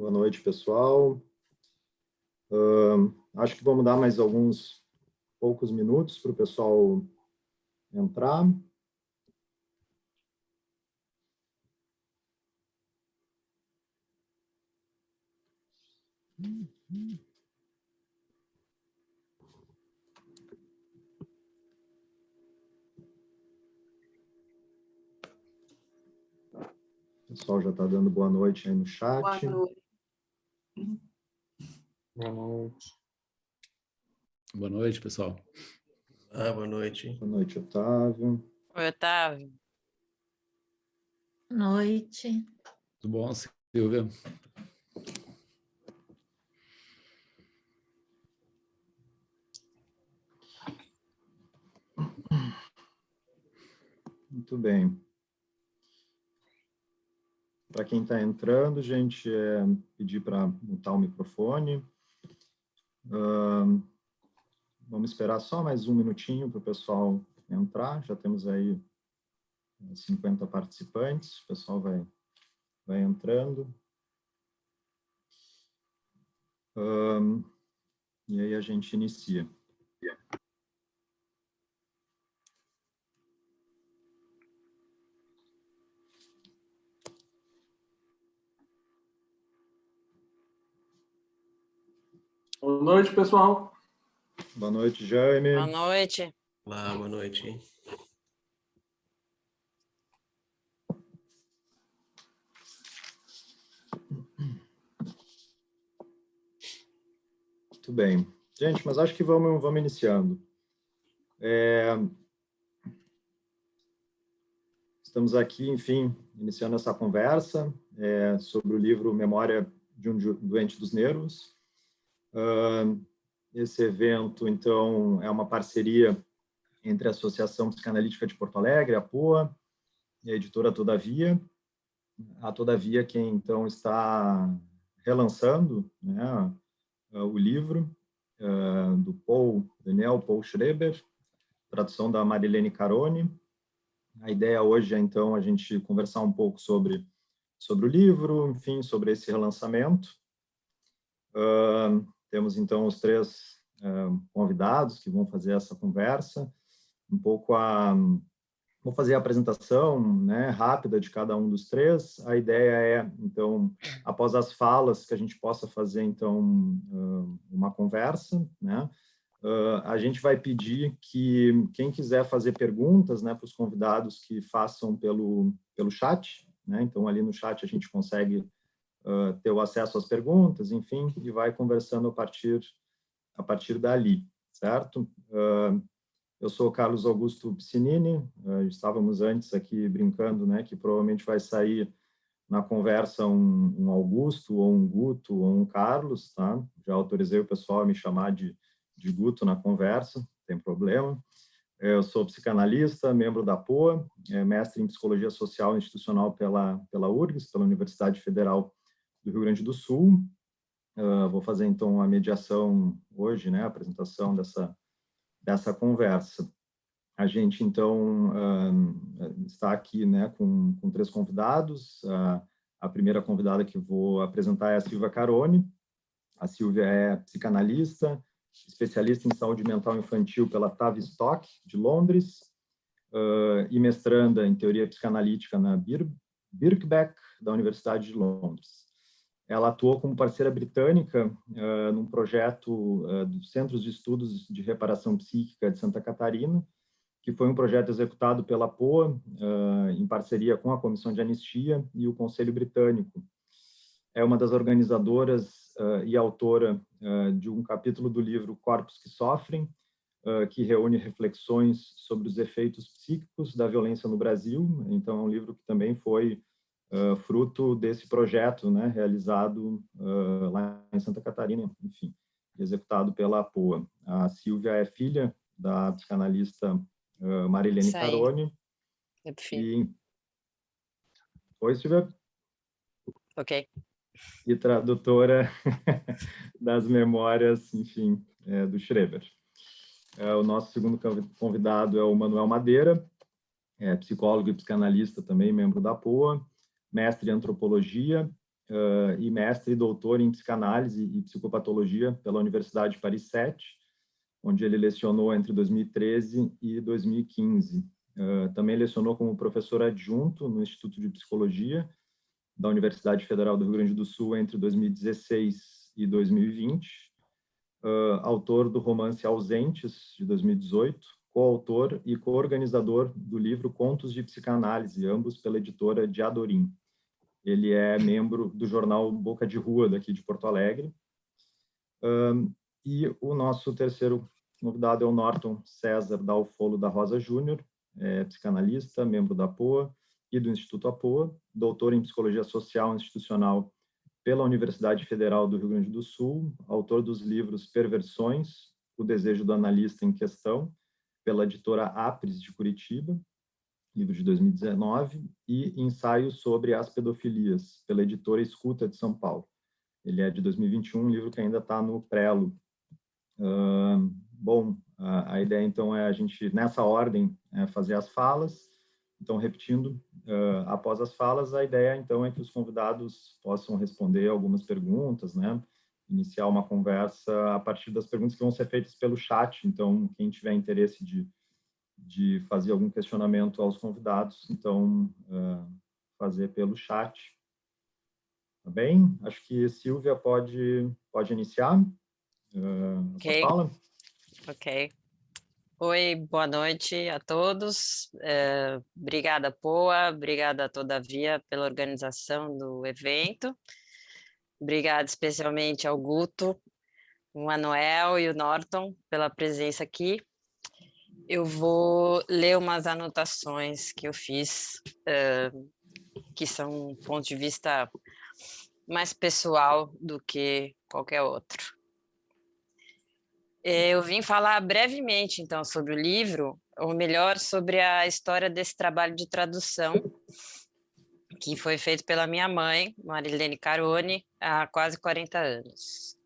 Boa noite, pessoal. Acho que vamos dar mais alguns poucos minutos para o pessoal entrar. O pessoal já está dando boa noite aí no chat. Boa noite. Boa noite. Boa noite, pessoal. Boa noite. Boa noite, Otávio. Oi, Otávio. Noite. Tudo bom, Silvia? Muito bem. Para quem está entrando, gente, pedir para mutar o microfone. Vamos esperar só mais um minutinho para o pessoal entrar. Já temos aí 50 participantes. O pessoal vai entrando. E aí a gente inicia. Boa noite, pessoal. Boa noite, Jaime. Boa noite. Olá, boa noite. Muito bem. Gente, mas acho que vamos iniciando. Estamos aqui, enfim, iniciando essa conversa sobre o livro Memória de um Doente dos Nervos. Esse evento, então, é uma parceria entre a Associação Psicanalítica de Porto Alegre, a POA, e a editora Todavia. A Todavia, quem, então, está relançando, né, o livro do Daniel Paul Schreber, tradução da Marilene Caroni. A ideia hoje é, então, a gente conversar um pouco sobre o livro, enfim, sobre esse relançamento. Temos, então, os três convidados que vão fazer essa conversa. Vou fazer a apresentação, né, rápida de cada um dos três. A ideia é, então, após as falas, que a gente possa fazer, então, uma conversa, né? A gente vai pedir que quem quiser fazer perguntas, né, para os convidados, que façam pelo chat, né? Então, ali no chat a gente consegue ter o acesso às perguntas, enfim, e vai conversando a partir dali, certo? Eu sou o Carlos Augusto Piscinini. Estávamos antes aqui brincando, né, que provavelmente vai sair na conversa um Augusto, ou um Guto, ou um Carlos, tá? Já autorizei o pessoal a me chamar de Guto na conversa, não tem problema. Eu sou psicanalista, membro da POA, mestre em Psicologia Social e Institucional pela URGS, pela Universidade Federal do Rio Grande do Sul. Vou fazer, então, a mediação hoje, né, a apresentação dessa conversa. A gente, então, está aqui, né, com três convidados. A primeira convidada que vou apresentar é a Silvia Caroni. A Silvia é psicanalista, especialista em saúde mental infantil pela Tavistock, de Londres, e mestranda em teoria psicanalítica na Birkbeck, da Universidade de Londres. Ela atuou como parceira britânica num projeto dos Centros de Estudos de Reparação Psíquica de Santa Catarina, que foi um projeto executado pela POA, em parceria com a Comissão de Anistia e o Conselho Britânico. É uma das organizadoras e autora de um capítulo do livro Corpos que Sofrem, que reúne reflexões sobre os efeitos psíquicos da violência no Brasil. Então, é um livro que também foi fruto desse projeto, né, realizado lá em Santa Catarina, enfim, executado pela POA. A Silvia é filha da psicanalista Marilene Caroni. Oi, Silvia. Ok. E tradutora das memórias, enfim, do Schreber. O nosso segundo convidado é o Manuel Madeira, psicólogo e psicanalista também, membro da POA, mestre em antropologia, e mestre e doutor em psicanálise e psicopatologia pela Universidade de Paris 7, onde ele lecionou entre 2013 e 2015. Também lecionou como professor adjunto no Instituto de Psicologia da Universidade Federal do Rio Grande do Sul entre 2016 e 2020. Autor do romance Ausentes, de 2018, coautor e coorganizador do livro Contos de Psicanálise, ambos pela editora Diadorim. Ele é membro do jornal Boca de Rua, daqui de Porto Alegre. E o nosso terceiro convidado é o Norton César Dalfolo da Rosa Júnior, psicanalista, membro da APOA e do Instituto APOA, doutor em Psicologia Social Institucional pela Universidade Federal do Rio Grande do Sul, autor dos livros Perversões, O Desejo do Analista em Questão, pela editora Apres de Curitiba, livro de 2019, e Ensaios sobre as Pedofilias, pela editora Escuta de São Paulo. Ele é de 2021, um livro que ainda está no prelo. Bom, a ideia, então, é a gente, nessa ordem, fazer as falas. Então, repetindo, após as falas, a ideia, então, é que os convidados possam responder algumas perguntas, né? Iniciar uma conversa a partir das perguntas que vão ser feitas pelo chat. Então, quem tiver interesse de fazer algum questionamento aos convidados, então, fazer pelo chat. Tá bem? Acho que Silvia pode iniciar a sua fala. Ok. Oi, boa noite a todos. Obrigada, Poa, obrigada a Todavia pela organização do evento. Obrigada especialmente ao Guto, o Manuel e o Norton pela presença aqui. Eu vou ler umas anotações que eu fiz, que são um ponto de vista mais pessoal do que qualquer outro. Eu vim falar brevemente, então, sobre o livro, ou melhor, sobre a história desse trabalho de tradução, que foi feito pela minha mãe, Marilene Caroni, há quase 40 anos.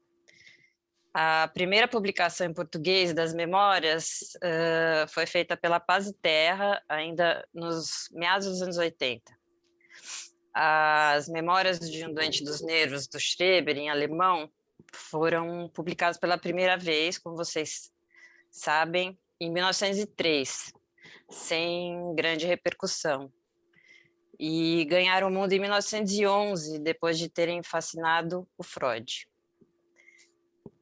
A primeira publicação em português das memórias foi feita pela Paz e Terra, ainda nos meados dos anos 80. As Memórias de um Doente dos Nervos, do Schreber, em alemão, foram publicadas pela primeira vez, como vocês sabem, em 1903, sem grande repercussão. E ganharam o mundo em 1911, depois de terem fascinado o Freud.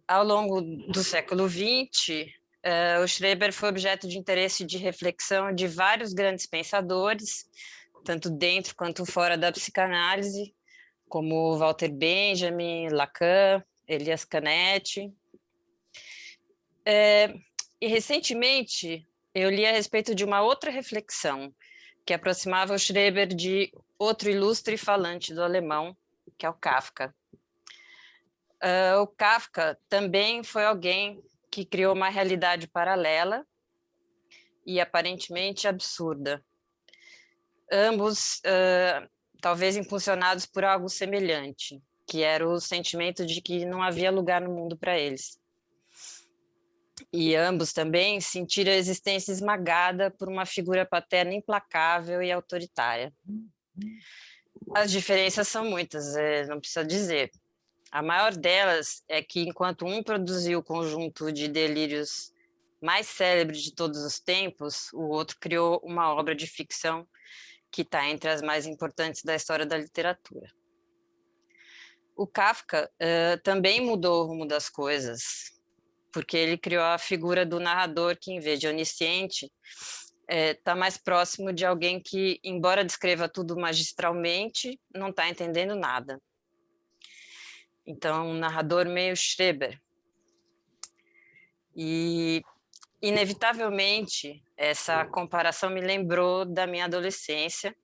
Ao longo do século XX, o Schreber foi objeto de interesse e de reflexão de vários grandes pensadores, tanto dentro quanto fora da psicanálise, como Walter Benjamin, Lacan, Elias Canetti. E recentemente eu li a respeito de uma outra reflexão que aproximava o Schreber de outro ilustre falante do alemão, que é o Kafka. O Kafka também foi alguém que criou uma realidade paralela e aparentemente absurda. Ambos talvez impulsionados por algo semelhante, que era o sentimento de que não havia lugar no mundo para eles. E ambos também sentiram a existência esmagada por uma figura paterna implacável e autoritária. As diferenças são muitas, não precisa dizer. A maior delas é que, enquanto um produziu o conjunto de delírios mais célebre de todos os tempos, o outro criou uma obra de ficção que está entre as mais importantes da história da literatura. O Kafka também mudou o rumo das coisas, porque ele criou a figura do narrador que, em vez de onisciente, está mais próximo de alguém que, embora descreva tudo magistralmente, não está entendendo nada. Então, um narrador meio Schreber. E, inevitavelmente, essa comparação me lembrou da minha adolescência,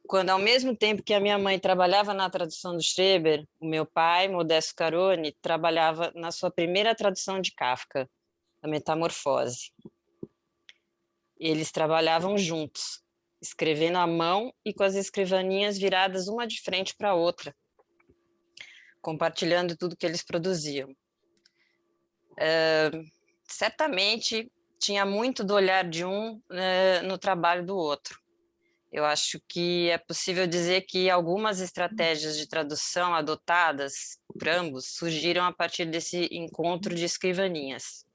quando, ao mesmo tempo que a minha mãe trabalhava na tradução do Schreber, o meu pai, Modesto Caroni, trabalhava na sua primeira tradução de Kafka, A Metamorfose. Eles trabalhavam juntos, escrevendo à mão e com as escrivaninhas viradas uma de frente para a outra, compartilhando tudo que eles produziam. Certamente tinha muito do olhar de um no trabalho do outro. Eu acho que é possível dizer que algumas estratégias de tradução adotadas por ambos surgiram a partir desse encontro de escrivaninhas,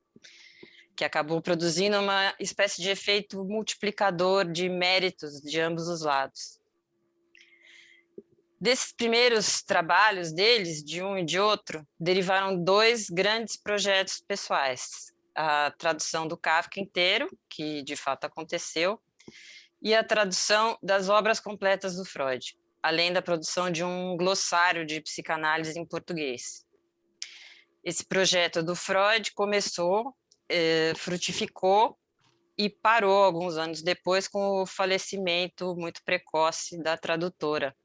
que acabou produzindo uma espécie de efeito multiplicador de méritos de ambos os lados. Desses primeiros trabalhos deles, de um e de outro, derivaram 2 grandes projetos pessoais: a tradução do Kafka inteiro, que de fato aconteceu, e a tradução das obras completas do Freud, além da produção de um glossário de psicanálise em português. Esse projeto do Freud começou, frutificou e parou alguns anos depois com o falecimento muito precoce da tradutora,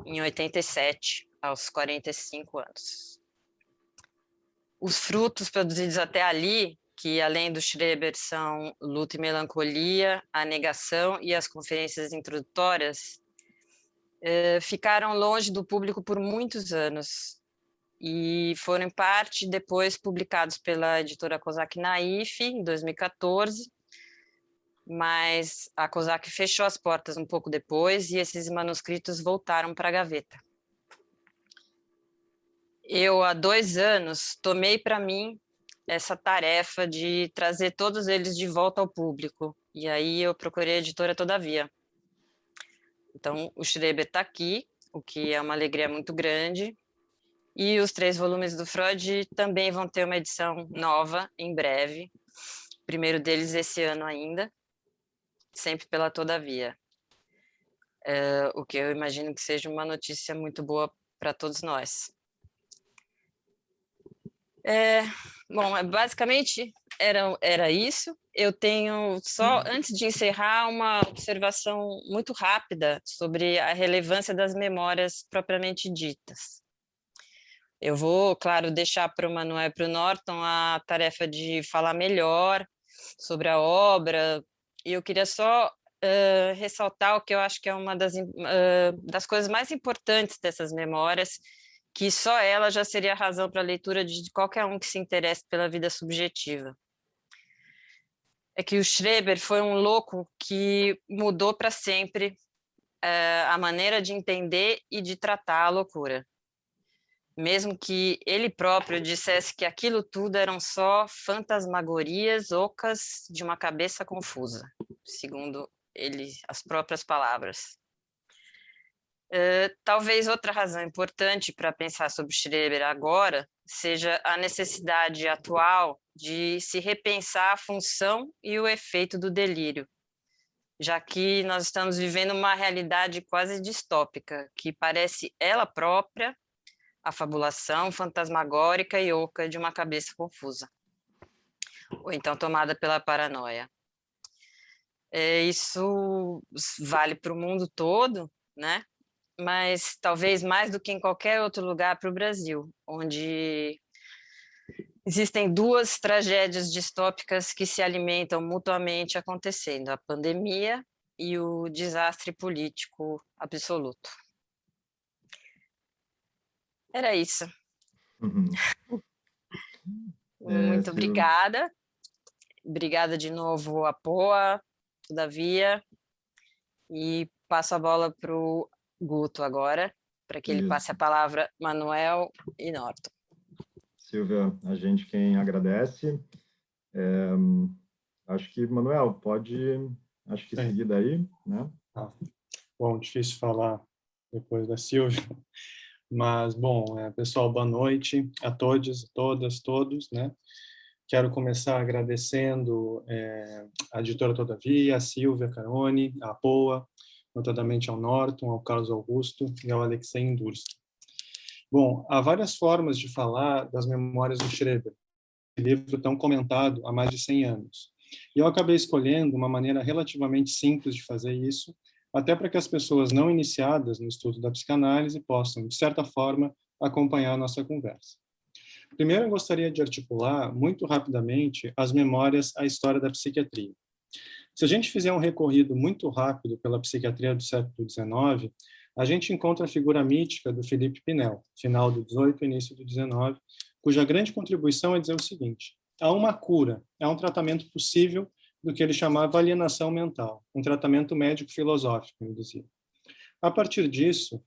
em 87, aos 45 anos. Os frutos produzidos até ali, que além do Schreber são Luto e Melancolia, A Negação e as Conferências Introdutórias, ficaram longe do público por muitos anos e foram em parte depois publicados pela editora Kozak Naif, em 2014, mas a Kozak fechou as portas um pouco depois e esses manuscritos voltaram para a gaveta. Eu, há 2 anos, tomei para mim essa tarefa de trazer todos eles de volta ao público, e aí eu procurei a editora Todavia. Então, o Schreber está aqui, o que é uma alegria muito grande, e os 3 volumes do Freud também vão ter uma edição nova, em breve, o primeiro deles esse ano ainda, sempre pela Todavia. O que eu imagino que seja uma notícia muito boa para todos nós. Bom, basicamente era isso. Eu tenho só, antes de encerrar, uma observação muito rápida sobre a relevância das memórias propriamente ditas. Eu vou, claro, deixar para o Manuel e para o Norton a tarefa de falar melhor sobre a obra, e eu queria só ressaltar o que eu acho que é uma das coisas mais importantes dessas memórias, que só ela já seria a razão para a leitura de qualquer um que se interesse pela vida subjetiva. É que o Schreber foi um louco que mudou para sempre a maneira de entender e de tratar a loucura. Mesmo que ele próprio dissesse que aquilo tudo eram só fantasmagorias ocas de uma cabeça confusa, segundo ele, as próprias palavras. Talvez outra razão importante para pensar sobre Schreber agora seja a necessidade atual de se repensar a função e o efeito do delírio, já que nós estamos vivendo uma realidade quase distópica, que parece ela própria a fabulação fantasmagórica e oca de uma cabeça confusa, ou então tomada pela paranoia. Isso vale para o mundo todo, né? Mas talvez mais do que em qualquer outro lugar para o Brasil, onde existem 2 tragédias distópicas que se alimentam mutuamente acontecendo, a pandemia e o desastre político absoluto. Era isso. Muito obrigada. Obrigada de novo a Poa, Todavia, e passo a bola para o Guto agora, para que ele passe a palavra Manuel e Norton. Silvia, a gente quem agradece. Acho que, Manuel, pode, seguir daí, né? Bom, difícil falar depois da Silvia, mas, bom, pessoal, boa noite a todos, todas, todos, né? Quero começar agradecendo a editora Todavia, a Silvia Carone, a Poa, notadamente ao Norton, ao Carlos Augusto e ao Alexei Indurski. Bom, há várias formas de falar das memórias do Schreber, esse livro tão comentado há mais de 100 anos. E eu acabei escolhendo uma maneira relativamente simples de fazer isso, até para que as pessoas não iniciadas no estudo da psicanálise possam, de certa forma, acompanhar a nossa conversa. Primeiro, eu gostaria de articular, muito rapidamente, as memórias à história da psiquiatria. Se a gente fizer um recorrido muito rápido pela psiquiatria do século XIX, a gente encontra a figura mítica do Philippe Pinel, final do XVIII e início do XIX, cuja grande contribuição é dizer o seguinte: há uma cura, há um tratamento possível do que ele chamava alienação mental, um tratamento médico-filosófico, ele dizia. A partir disso,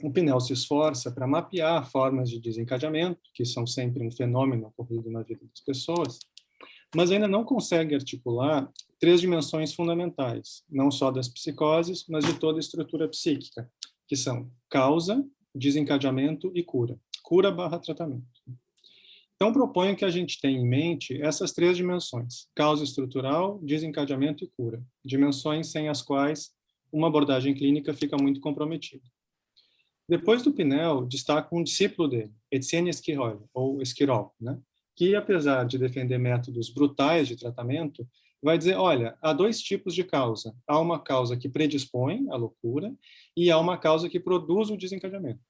o Pinel se esforça para mapear formas de desencadeamento, que são sempre um fenômeno ocorrido na vida das pessoas, mas ainda não consegue articular 3 dimensões fundamentais, não só das psicoses, mas de toda a estrutura psíquica, que são causa, desencadeamento e cura. Cura/tratamento. Então, proponho que a gente tenha em mente essas 3 dimensões, causa estrutural, desencadeamento e cura, dimensões sem as quais uma abordagem clínica fica muito comprometida. Depois do Pinel, destaco um discípulo dele, Etienne Esquirol, ou Esquirol, né? Que, apesar de defender métodos brutais de tratamento, vai dizer, olha, há 2 tipos de causa. Há uma causa que predispõe à loucura e há uma causa que produz o desencadeamento.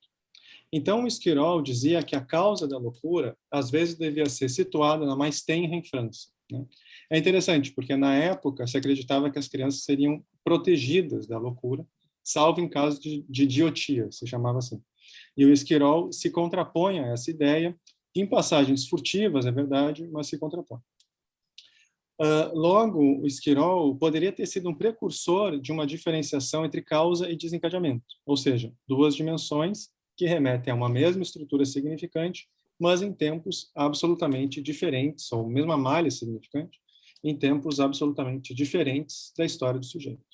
Então, o Esquirol dizia que a causa da loucura, às vezes, devia ser situada na mais tenra infância, né? É interessante, porque na época se acreditava que as crianças seriam protegidas da loucura, salvo em caso de idiotia, se chamava assim. E o Esquirol se contrapõe a essa ideia, em passagens furtivas, é verdade, mas se contrapõe. Logo, o Esquirol poderia ter sido um precursor de uma diferenciação entre causa e desencadeamento, ou seja, 2 dimensões que remetem a uma mesma estrutura significante, mas em tempos absolutamente diferentes, ou mesma malha significante, em tempos absolutamente diferentes da história do sujeito.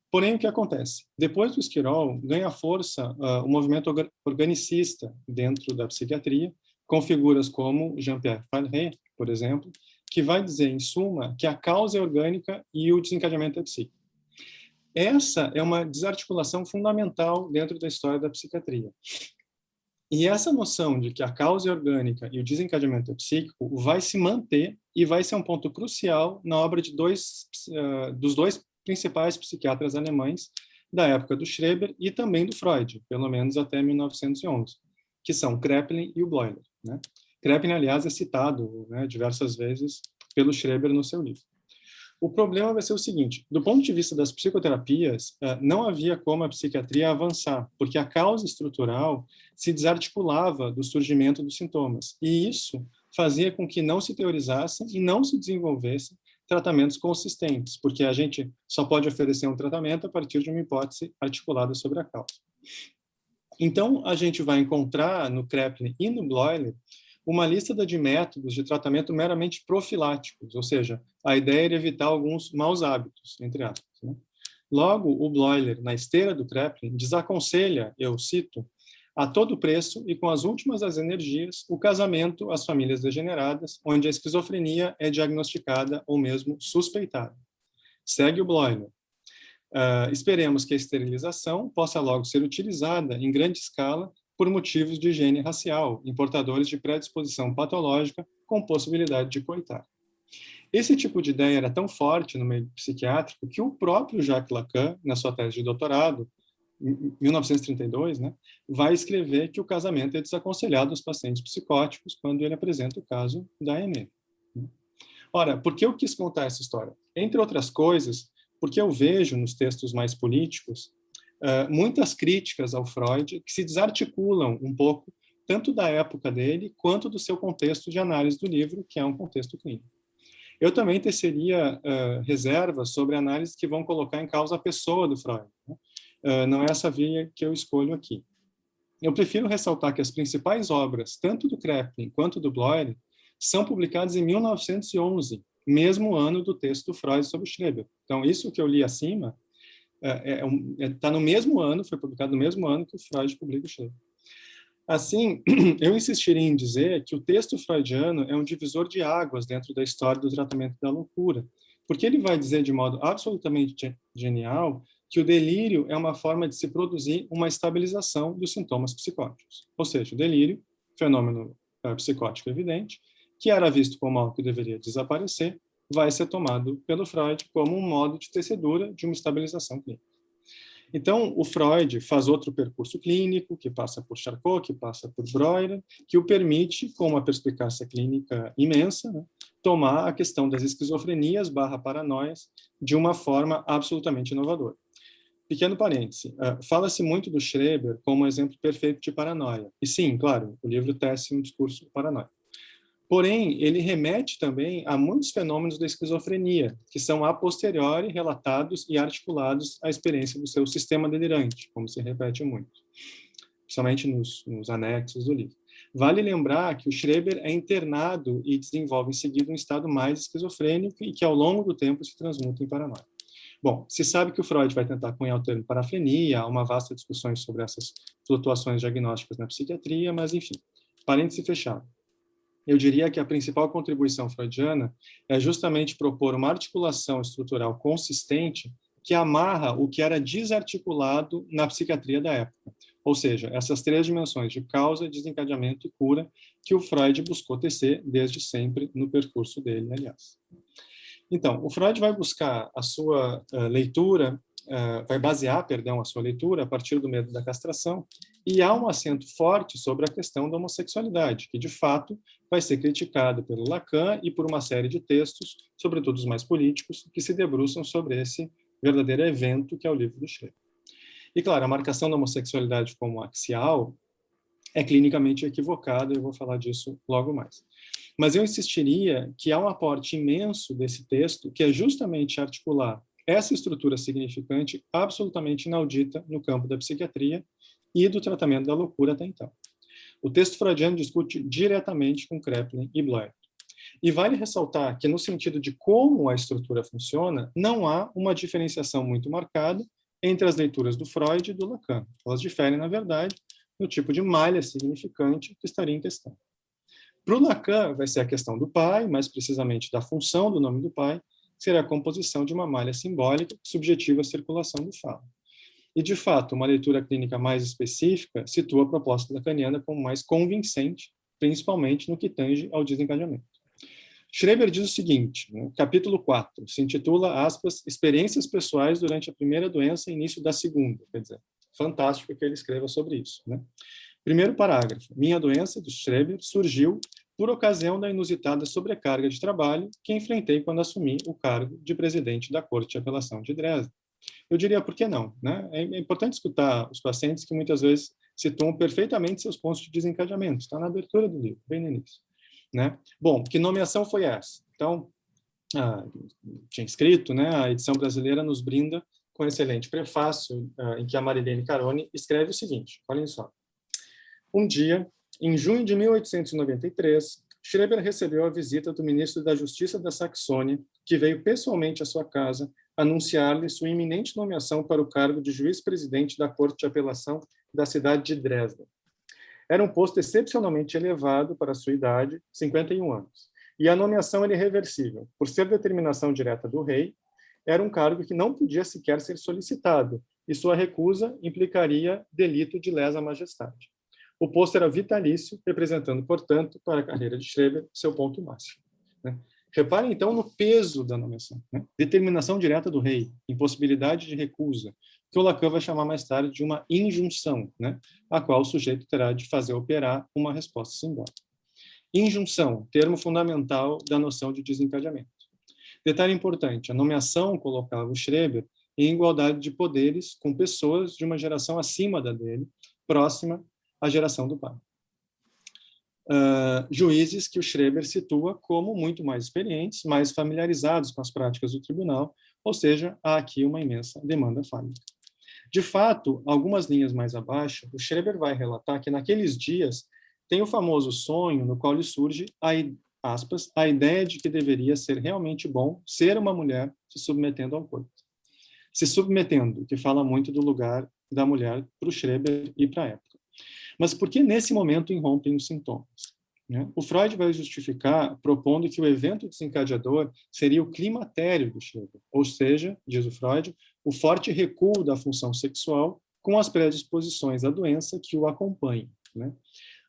Porém, o que acontece? Depois do Esquirol, ganha força o movimento organicista dentro da psiquiatria, com figuras como Jean-Pierre Farré, por exemplo, que vai dizer, em suma, que a causa é orgânica e o desencadeamento é psíquico. Essa é uma desarticulação fundamental dentro da história da psiquiatria. E essa noção de que a causa é orgânica e o desencadeamento é psíquico vai se manter e vai ser um ponto crucial na obra de dos 2 principais psiquiatras alemães da época do Schreber e também do Freud, pelo menos até 1911, que são Kraepelin e o Bleuler, né? Kraepelin, aliás, é citado, né, diversas vezes pelo Schreber no seu livro. O problema vai ser o seguinte, do ponto de vista das psicoterapias, não havia como a psiquiatria avançar, porque a causa estrutural se desarticulava do surgimento dos sintomas, e isso fazia com que não se teorizassem e não se desenvolvessem tratamentos consistentes, porque a gente só pode oferecer um tratamento a partir de uma hipótese articulada sobre a causa. Então, a gente vai encontrar no Kraepelin e no Bleuler uma lista de métodos de tratamento meramente profiláticos, ou seja, a ideia era evitar alguns maus hábitos, entre aspas, né? Logo, o Bleuler, na esteira do Kraepelin, desaconselha, eu cito, a todo preço e com as últimas das energias, o casamento às famílias degeneradas, onde a esquizofrenia é diagnosticada ou mesmo suspeitada. Segue o Bleuler. Esperemos que a esterilização possa logo ser utilizada em grande escala por motivos de higiene racial, em portadores de predisposição patológica com possibilidade de coitar. Esse tipo de ideia era tão forte no meio psiquiátrico que o próprio Jacques Lacan, na sua tese de doutorado, em 1932, né, vai escrever que o casamento é desaconselhado aos pacientes psicóticos quando ele apresenta o caso da AME. Ora, por que eu quis contar essa história? Entre outras coisas, porque eu vejo nos textos mais políticos muitas críticas ao Freud que se desarticulam um pouco, tanto da época dele, quanto do seu contexto de análise do livro, que é um contexto clínico. Eu também teceria reservas sobre análises que vão colocar em causa a pessoa do Freud, né? Não é essa via que eu escolho aqui. Eu prefiro ressaltar que as principais obras, tanto do Kraepelin quanto do Bleuler, são publicadas em 1911, mesmo ano do texto do Freud sobre Schreber. Então, isso que eu li acima está no mesmo ano, foi publicado no mesmo ano que o Freud publica o Schreber. Assim, eu insistiria em dizer que o texto freudiano é um divisor de águas dentro da história do tratamento da loucura, porque ele vai dizer de modo absolutamente genial que o delírio é uma forma de se produzir uma estabilização dos sintomas psicóticos. Ou seja, o delírio, fenômeno psicótico evidente, que era visto como algo que deveria desaparecer, vai ser tomado pelo Freud como um modo de tecedura de uma estabilização clínica. Então, o Freud faz outro percurso clínico, que passa por Charcot, que passa por Breuer, que o permite, com uma perspicácia clínica imensa, né, tomar a questão das esquizofrenias / paranoias de uma forma absolutamente inovadora. Pequeno parêntese, fala-se muito do Schreber como exemplo perfeito de paranoia. E sim, claro, o livro tece um discurso paranoico. Porém, ele remete também a muitos fenômenos da esquizofrenia, que são a posteriori relatados e articulados à experiência do seu sistema delirante, como se repete muito, principalmente nos anexos do livro. Vale lembrar que o Schreber é internado e desenvolve em seguida um estado mais esquizofrênico e que, ao longo do tempo, se transmuta em paranoia. Bom, se sabe que o Freud vai tentar cunhar o termo parafrenia, há uma vasta discussão sobre essas flutuações diagnósticas na psiquiatria, mas, enfim, parêntese fechado. Eu diria que a principal contribuição freudiana é justamente propor uma articulação estrutural consistente que amarra o que era desarticulado na psiquiatria da época. Ou seja, essas três dimensões de causa, desencadeamento e cura que o Freud buscou tecer desde sempre no percurso dele, aliás. Então, o Freud vai buscar a sua leitura, vai basear, a sua leitura a partir do medo da castração, e há um acento forte sobre a questão da homossexualidade, que de fato vai ser criticado pelo Lacan e por uma série de textos, sobretudo os mais políticos, que se debruçam sobre esse verdadeiro evento que é o livro do Schreber. E claro, a marcação da homossexualidade como axial é clinicamente equivocada, eu vou falar disso logo mais. Mas eu insistiria que há um aporte imenso desse texto, que é justamente articular essa estrutura significante absolutamente inaudita no campo da psiquiatria e do tratamento da loucura até então. O texto freudiano discute diretamente com Kraepelin e Bloch. E vale ressaltar que, no sentido de como a estrutura funciona, não há uma diferenciação muito marcada entre as leituras do Freud e do Lacan. Elas diferem, na verdade, no tipo de malha significante que estaria em questão. Para o Lacan, vai ser a questão do pai, mais precisamente da função do nome do pai, que será a composição de uma malha simbólica subjetiva à circulação do falo. E, de fato, uma leitura clínica mais específica situa a proposta lacaniana como mais convincente, principalmente no que tange ao desencadeamento. Schreber diz o seguinte, no capítulo 4, se intitula, aspas, Experiências pessoais durante a primeira doença e início da segunda. Quer dizer, fantástico que ele escreva sobre isso, né? Primeiro parágrafo. Minha doença, de Schreber, surgiu por ocasião da inusitada sobrecarga de trabalho que enfrentei quando assumi o cargo de presidente da Corte de Apelação de Dresden. Eu diria, por que não? Né? É importante escutar os pacientes que muitas vezes situam perfeitamente seus pontos de desencadeamento. Está na abertura do livro, bem no início. Né? Bom, que nomeação foi essa? Então, tinha escrito, né, a edição brasileira nos brinda com um excelente prefácio em que a Marilene Caroni escreve o seguinte, olhem só. Um dia, em junho de 1893, Schreber recebeu a visita do ministro da Justiça da Saxônia, que veio pessoalmente à sua casa anunciar-lhe sua iminente nomeação para o cargo de juiz-presidente da Corte de Apelação da cidade de Dresden. Era um posto excepcionalmente elevado para a sua idade, 51 anos, e a nomeação era irreversível. Por ser determinação direta do rei, era um cargo que não podia sequer ser solicitado, e sua recusa implicaria delito de lesa majestade. O posto era vitalício, representando, portanto, para a carreira de Schreber, seu ponto máximo. Né? Reparem, então, no peso da nomeação. Né? Determinação direta do rei, impossibilidade de recusa, que o Lacan vai chamar mais tarde de uma injunção, né? A qual o sujeito terá de fazer operar uma resposta simbólica. Injunção, termo fundamental da noção de desencadeamento. Detalhe importante, a nomeação colocava o Schreber em igualdade de poderes com pessoas de uma geração acima da dele, próxima à geração do pai. Juízes que o Schreber situa como muito mais experientes, mais familiarizados com as práticas do tribunal, ou seja, há aqui uma imensa demanda fálica. De fato, algumas linhas mais abaixo, o Schreber vai relatar que naqueles dias tem o famoso sonho no qual lhe surge aspas, a ideia de que deveria ser realmente bom ser uma mulher se submetendo ao coito. Se submetendo, que fala muito do lugar da mulher para o Schreber e para a época. Mas por que nesse momento irrompem os sintomas? O Freud vai justificar propondo que o evento desencadeador seria o climatério do Schreber, ou seja, diz o Freud, o forte recuo da função sexual com as predisposições à doença que o acompanham. Né?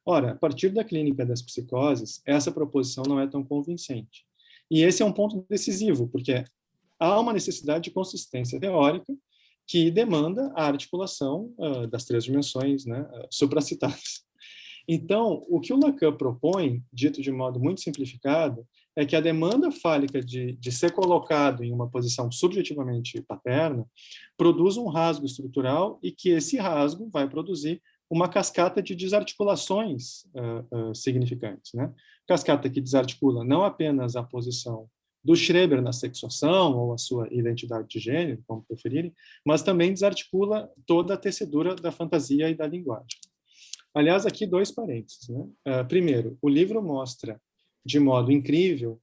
Ora, a partir da clínica das psicoses, essa proposição não é tão convincente. E esse é um ponto decisivo, porque há uma necessidade de consistência teórica que demanda a articulação das três dimensões, né, supracitadas. Então, o que o Lacan propõe, dito de modo muito simplificado, é que a demanda fálica de ser colocado em uma posição subjetivamente paterna produz um rasgo estrutural e que esse rasgo vai produzir uma cascata de desarticulações significantes, né? Cascata que desarticula não apenas a posição do Schreber na sexuação ou a sua identidade de gênero, como preferirem, mas também desarticula toda a tecedura da fantasia e da linguagem. Aliás, aqui 2 parênteses, né? Primeiro, o livro mostra de modo incrível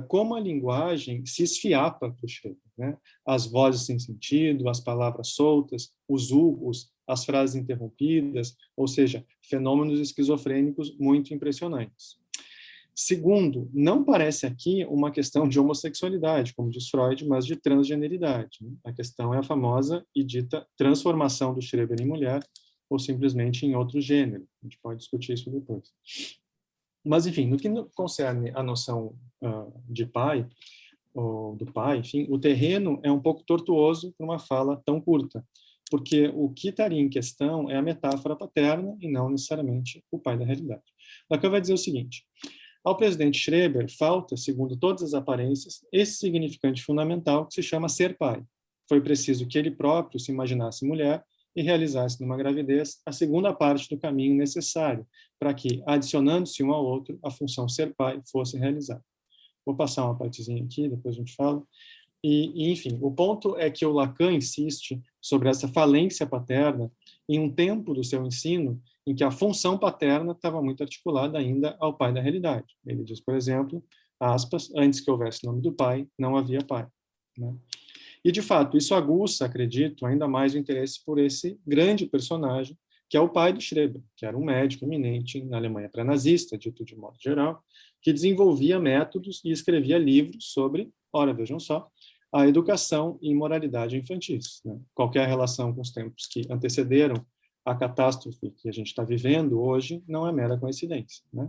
como a linguagem se esfiapa para o Schreber, né? As vozes sem sentido, as palavras soltas, os urros, as frases interrompidas, ou seja, fenômenos esquizofrênicos muito impressionantes. Segundo, não parece aqui uma questão de homossexualidade, como diz Freud, mas de transgeneridade, né? A questão é a famosa e dita transformação do Schreber em mulher, ou simplesmente em outro gênero. A gente pode discutir isso depois. Mas, enfim, no que concerne a noção de pai, ou do pai, enfim, o terreno é um pouco tortuoso para uma fala tão curta, porque o que estaria em questão é a metáfora paterna e não necessariamente o pai da realidade. Lacan vai dizer o seguinte: ao presidente Schreber falta, segundo todas as aparências, esse significante fundamental que se chama ser pai. Foi preciso que ele próprio se imaginasse mulher e realizasse numa gravidez a segunda parte do caminho necessário para que, adicionando-se um ao outro, a função ser pai fosse realizada. Vou passar uma partezinha aqui, depois a gente fala. Enfim, o ponto é que o Lacan insiste sobre essa falência paterna em um tempo do seu ensino em que a função paterna estava muito articulada ainda ao pai da realidade. Ele diz, por exemplo, aspas, antes que houvesse nome do pai, não havia pai, né? E, de fato, isso aguça, acredito, ainda mais o interesse por esse grande personagem, que é o pai do Schreber, que era um médico eminente na Alemanha pré-nazista, dito de modo geral, que desenvolvia métodos e escrevia livros sobre, ora, vejam só, a educação e moralidade infantis, né? Qualquer relação com os tempos que antecederam a catástrofe que a gente está vivendo hoje não é mera coincidência, né?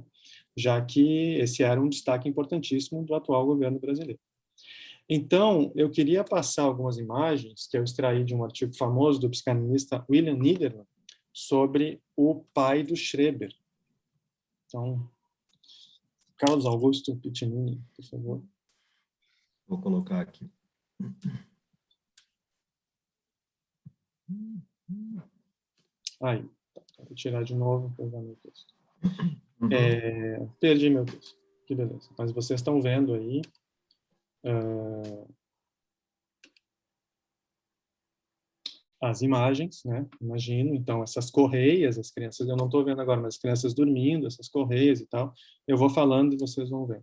Já que esse era um destaque importantíssimo do atual governo brasileiro. Então, eu queria passar algumas imagens que eu extraí de um artigo famoso do psicanalista William Niederman sobre o pai do Schreber. Então, Carlos Augusto Piccinini, por favor. Vou colocar aqui. Aí, vou tirar de novo para usar meu texto. Perdi meu texto. Que beleza. Mas vocês estão vendo aí as imagens, né? Imagino, então, essas correias, as crianças, eu não estou vendo agora, mas as crianças dormindo, essas correias e tal, eu vou falando e vocês vão ver.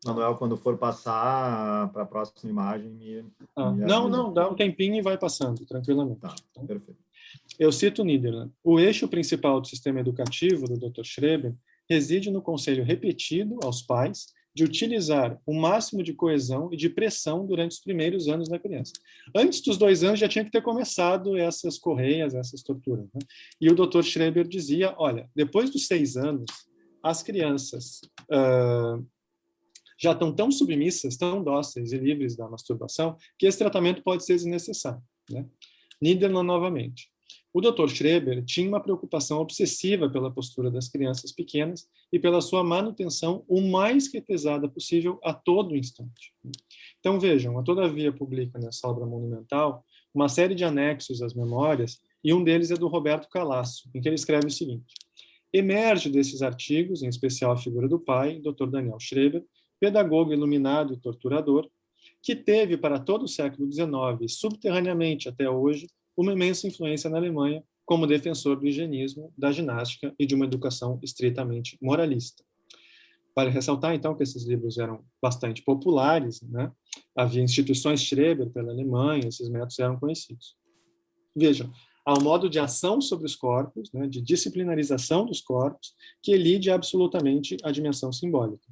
Manuel, quando for passar para a próxima imagem, não, dá um tempinho e vai passando, tranquilamente. Tá, perfeito. Eu cito Niederland. O eixo principal do sistema educativo do Dr. Schreber reside no conselho repetido aos pais de utilizar o máximo de coesão e de pressão durante os primeiros anos da criança. Antes dos 2 anos já tinha que ter começado essas correias, essas torturas, né? E o Dr. Schreber dizia, olha, depois dos 6 anos, as crianças já estão tão submissas, tão dóceis e livres da masturbação, que esse tratamento pode ser desnecessário, né? Niederland novamente. O Dr. Schreber tinha uma preocupação obsessiva pela postura das crianças pequenas e pela sua manutenção o mais retesada possível a todo instante. Então, vejam, a Todavia publica nessa obra monumental uma série de anexos às memórias, e um deles é do Roberto Calasso, em que ele escreve o seguinte: emerge desses artigos, em especial a figura do pai, Dr. Daniel Schreber, pedagogo iluminado e torturador, que teve para todo o século XIX, subterraneamente até hoje, uma imensa influência na Alemanha como defensor do higienismo, da ginástica e de uma educação estritamente moralista. Vale ressaltar, então, que esses livros eram bastante populares, né? Havia instituições Schreber pela Alemanha, esses métodos eram conhecidos. Vejam, há um modo de ação sobre os corpos, né, de disciplinarização dos corpos, que elide absolutamente a dimensão simbólica.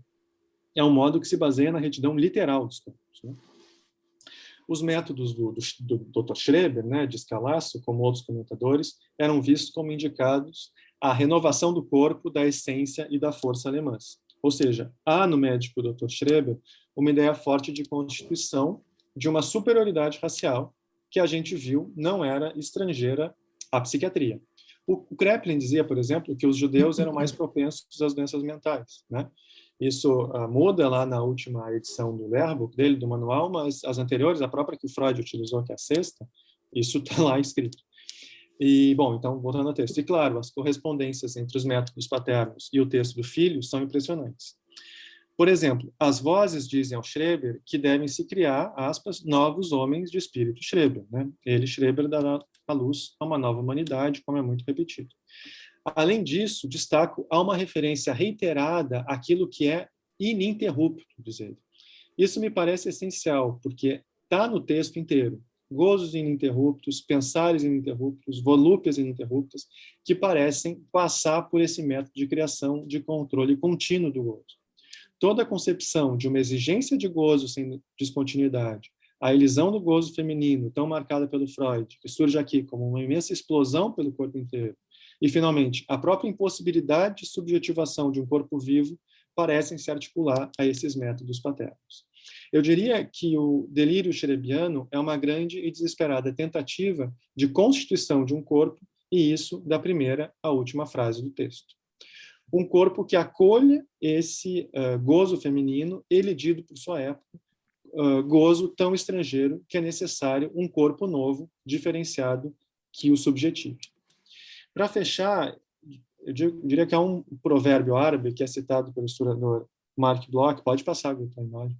É um modo que se baseia na retidão literal dos corpos, né? Os métodos do Dr. Schreber, né, de Calasso, como outros comentadores, eram vistos como indicados à renovação do corpo, da essência e da força alemãs. Ou seja, há no médico Dr. Schreber uma ideia forte de constituição de uma superioridade racial que a gente viu não era estrangeira à psiquiatria. O Kraepelin dizia, por exemplo, que os judeus eram mais propensos às doenças mentais, né? Isso muda lá na última edição do Lehrbuch dele, do manual, mas as anteriores, a própria que o Freud utilizou, que é a 6ª, isso está lá escrito. E, bom, então, voltando ao texto. E, claro, as correspondências entre os métodos paternos e o texto do filho são impressionantes. Por exemplo, as vozes dizem ao Schreber que devem se criar, aspas, novos homens de espírito Schreber. Né? Ele, Schreber, dará a luz a uma nova humanidade, como é muito repetido. Além disso, destaco, há uma referência reiterada àquilo que é ininterrupto, diz ele. Isso me parece essencial, porque está no texto inteiro. Gozos ininterruptos, pensares ininterruptos, volúpias ininterruptas, que parecem passar por esse método de criação de controle contínuo do gozo. Toda a concepção de uma exigência de gozo sem descontinuidade, a elisão do gozo feminino, tão marcada pelo Freud, que surge aqui como uma imensa explosão pelo corpo inteiro, e, finalmente, a própria impossibilidade de subjetivação de um corpo vivo parecem se articular a esses métodos patérnicos. Eu diria que o delírio schrebiano é uma grande e desesperada tentativa de constituição de um corpo, e isso da primeira à última frase do texto. Um corpo que acolha esse gozo feminino, elidido por sua época, gozo tão estrangeiro que é necessário um corpo novo, diferenciado, que o subjetive. Para fechar, eu diria que há um provérbio árabe que é citado pelo historiador Mark Bloch. Pode passar, Guto, a imagem.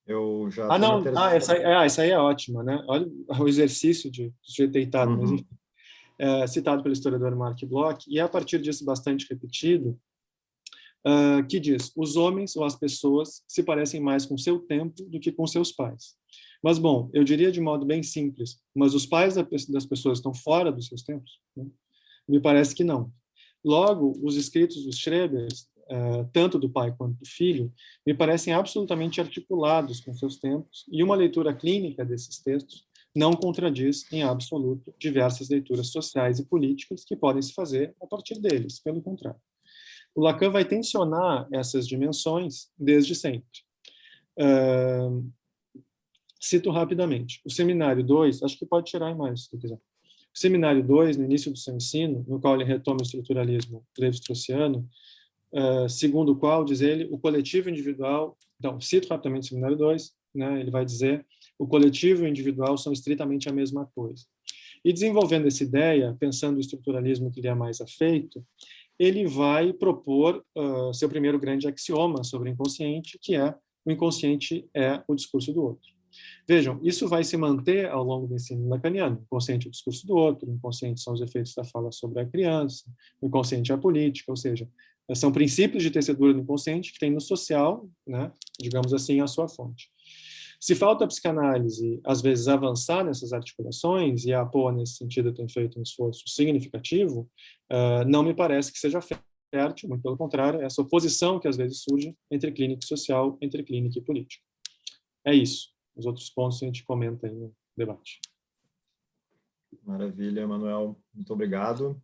Eu já não, essa aí é ótima, né? Olha o exercício de sujeito deitado, mas enfim. Citado pelo historiador Mark Bloch, e é a partir disso bastante repetido, que diz: os homens ou as pessoas se parecem mais com seu tempo do que com seus pais. Mas, bom, eu diria de modo bem simples, mas os pais das pessoas estão fora dos seus tempos? Né? Me parece que não. Logo, os escritos dos Schrebers, tanto do pai quanto do filho, me parecem absolutamente articulados com seus tempos, e uma leitura clínica desses textos não contradiz, em absoluto, diversas leituras sociais e políticas que podem se fazer a partir deles, pelo contrário. O Lacan vai tensionar essas dimensões desde sempre. Cito rapidamente. O Seminário 2, acho que pode tirar a imagem, se tu quiser. O Seminário 2, no início do seu ensino, no qual ele retoma o estruturalismo levi-straussiano, segundo o qual, diz ele, o coletivo individual... Então, cito rapidamente o Seminário 2, né, ele vai dizer: o coletivo e o individual são estritamente a mesma coisa. E desenvolvendo essa ideia, pensando o estruturalismo que lhe é mais afeito, ele vai propor seu primeiro grande axioma sobre o inconsciente, que é: o inconsciente é o discurso do outro. Vejam, isso vai se manter ao longo do ensino lacaniano. O inconsciente é o discurso do outro, o inconsciente são os efeitos da fala sobre a criança, o inconsciente é a política, ou seja, são princípios de tecedura do inconsciente que tem no social, né, digamos assim, a sua fonte. Se falta a psicanálise, às vezes, avançar nessas articulações, e a APOA, nesse sentido, tem feito um esforço significativo, não me parece que seja fértil, muito pelo contrário, essa oposição que às vezes surge entre clínica e social, entre clínica e política. É isso. Os outros pontos a gente comenta aí no debate. Maravilha, Manuel. Muito obrigado.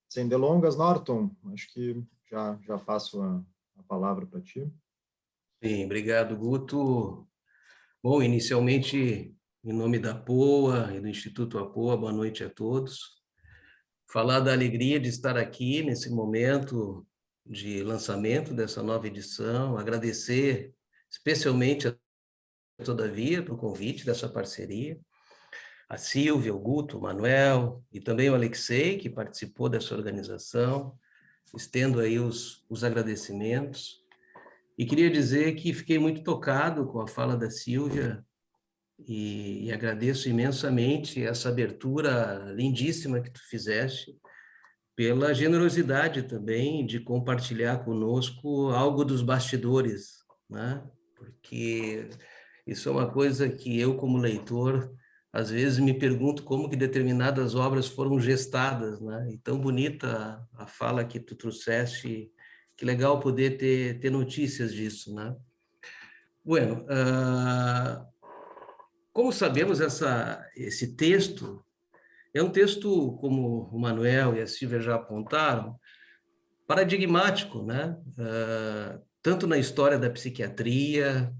Sem delongas, Norton, acho que já passo a palavra para ti. Sim, obrigado, Guto. Bom, inicialmente, em nome da APOA e do Instituto APOA, boa noite a todos. Falar da alegria de estar aqui nesse momento de lançamento dessa nova edição, agradecer especialmente a Todavia pelo convite dessa parceria, a Silvia, o Guto, o Manuel e também o Alexei, que participou dessa organização. Estendo aí os agradecimentos. E queria dizer que fiquei muito tocado com a fala da Silvia e agradeço imensamente essa abertura lindíssima que tu fizeste, pela generosidade também de compartilhar conosco algo dos bastidores, né? Porque isso é uma coisa que eu, como leitor, às vezes me pergunto como que determinadas obras foram gestadas, né? E tão bonita a fala que tu trouxeste, que legal poder ter notícias disso, né? Bueno, como sabemos, esse texto é um texto, como o Manuel e a Silvia já apontaram, paradigmático, né? Tanto na história da psiquiatria,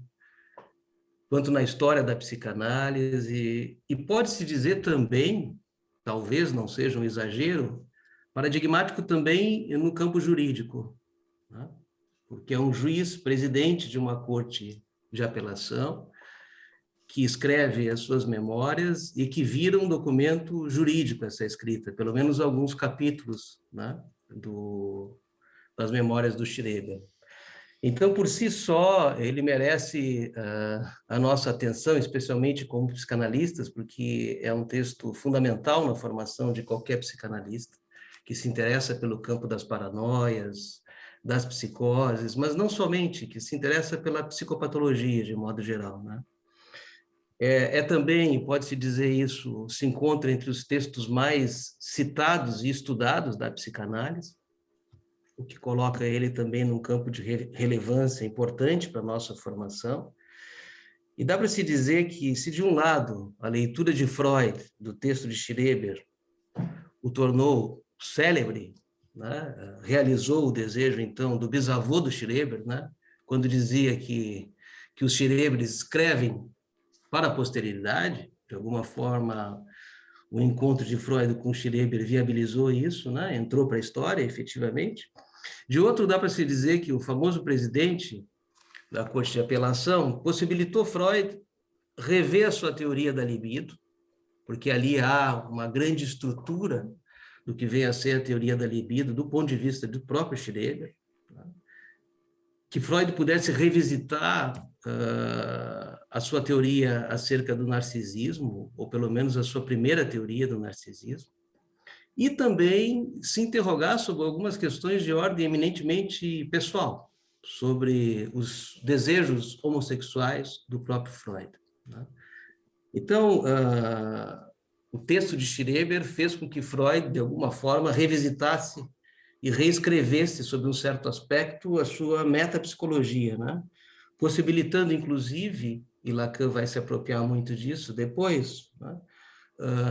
quanto na história da psicanálise, e pode-se dizer também, talvez não seja um exagero, paradigmático também no campo jurídico, né? Porque é um juiz presidente de uma corte de apelação que escreve as suas memórias e que vira um documento jurídico essa escrita, pelo menos alguns capítulos, né, do das memórias do Schreber. Então, por si só, ele merece a nossa atenção, especialmente como psicanalistas, porque é um texto fundamental na formação de qualquer psicanalista que se interessa pelo campo das paranoias, das psicoses, mas não somente, que se interessa pela psicopatologia, de modo geral, né? Também, pode-se dizer isso, se encontra entre os textos mais citados e estudados da psicanálise, o que coloca ele também num campo de relevância importante para a nossa formação. E dá para se dizer que, se de um lado a leitura de Freud, do texto de Schreber, o tornou célebre, né? Realizou o desejo, então, do bisavô do Schreber, né? Quando dizia que os Schrebers escrevem para a posteridade, de alguma forma, o encontro de Freud com Schreber viabilizou isso, né? Entrou para a história, efetivamente. De outro, dá para se dizer que o famoso presidente da Corte de Apelação possibilitou Freud rever a sua teoria da libido, porque ali há uma grande estrutura do que vem a ser a teoria da libido, do ponto de vista do próprio Schreber, né? Que Freud pudesse revisitar a sua teoria acerca do narcisismo, ou pelo menos a sua primeira teoria do narcisismo, e também se interrogar sobre algumas questões de ordem eminentemente pessoal, sobre os desejos homossexuais do próprio Freud, né? Então, o texto de Schreber fez com que Freud, de alguma forma, revisitasse e reescrevesse, sob um certo aspecto, a sua metapsicologia, né? Possibilitando, inclusive, e Lacan vai se apropriar muito disso depois, né?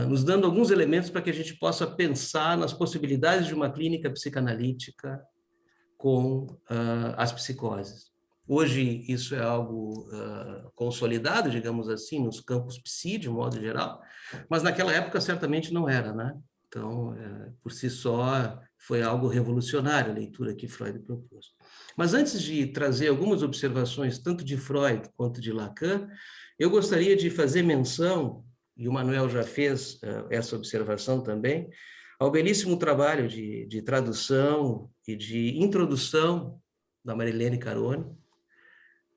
Nos dando alguns elementos para que a gente possa pensar nas possibilidades de uma clínica psicanalítica com as psicoses. Hoje, isso é algo consolidado, digamos assim, nos campos psi, de modo geral, mas naquela época certamente não era, né? Então, por si só, foi algo revolucionário a leitura que Freud propôs. Mas antes de trazer algumas observações, tanto de Freud quanto de Lacan, eu gostaria de fazer menção, e o Manuel já fez essa observação também, ao belíssimo trabalho de tradução e de introdução da Marilene Carone,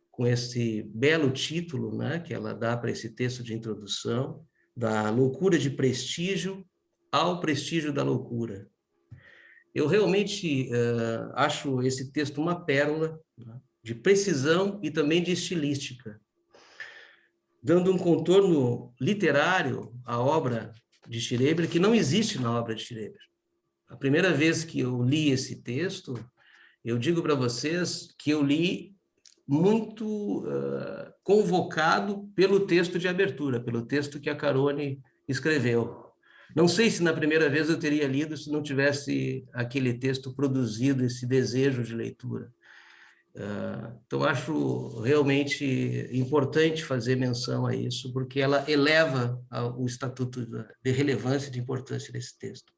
com esse belo título, né, que ela dá para esse texto de introdução, da loucura de prestígio ao prestígio da loucura. Eu realmente acho esse texto uma pérola, né, de precisão e também de estilística, dando um contorno literário à obra de Schreber, que não existe na obra de Schreber. A primeira vez que eu li esse texto, eu digo para vocês que eu li muito convocado pelo texto de abertura, pelo texto que a Carone escreveu. Não sei se na primeira vez eu teria lido se não tivesse aquele texto produzido, esse desejo de leitura. Então, acho realmente importante fazer menção a isso, porque ela eleva o estatuto de relevância e de importância desse texto.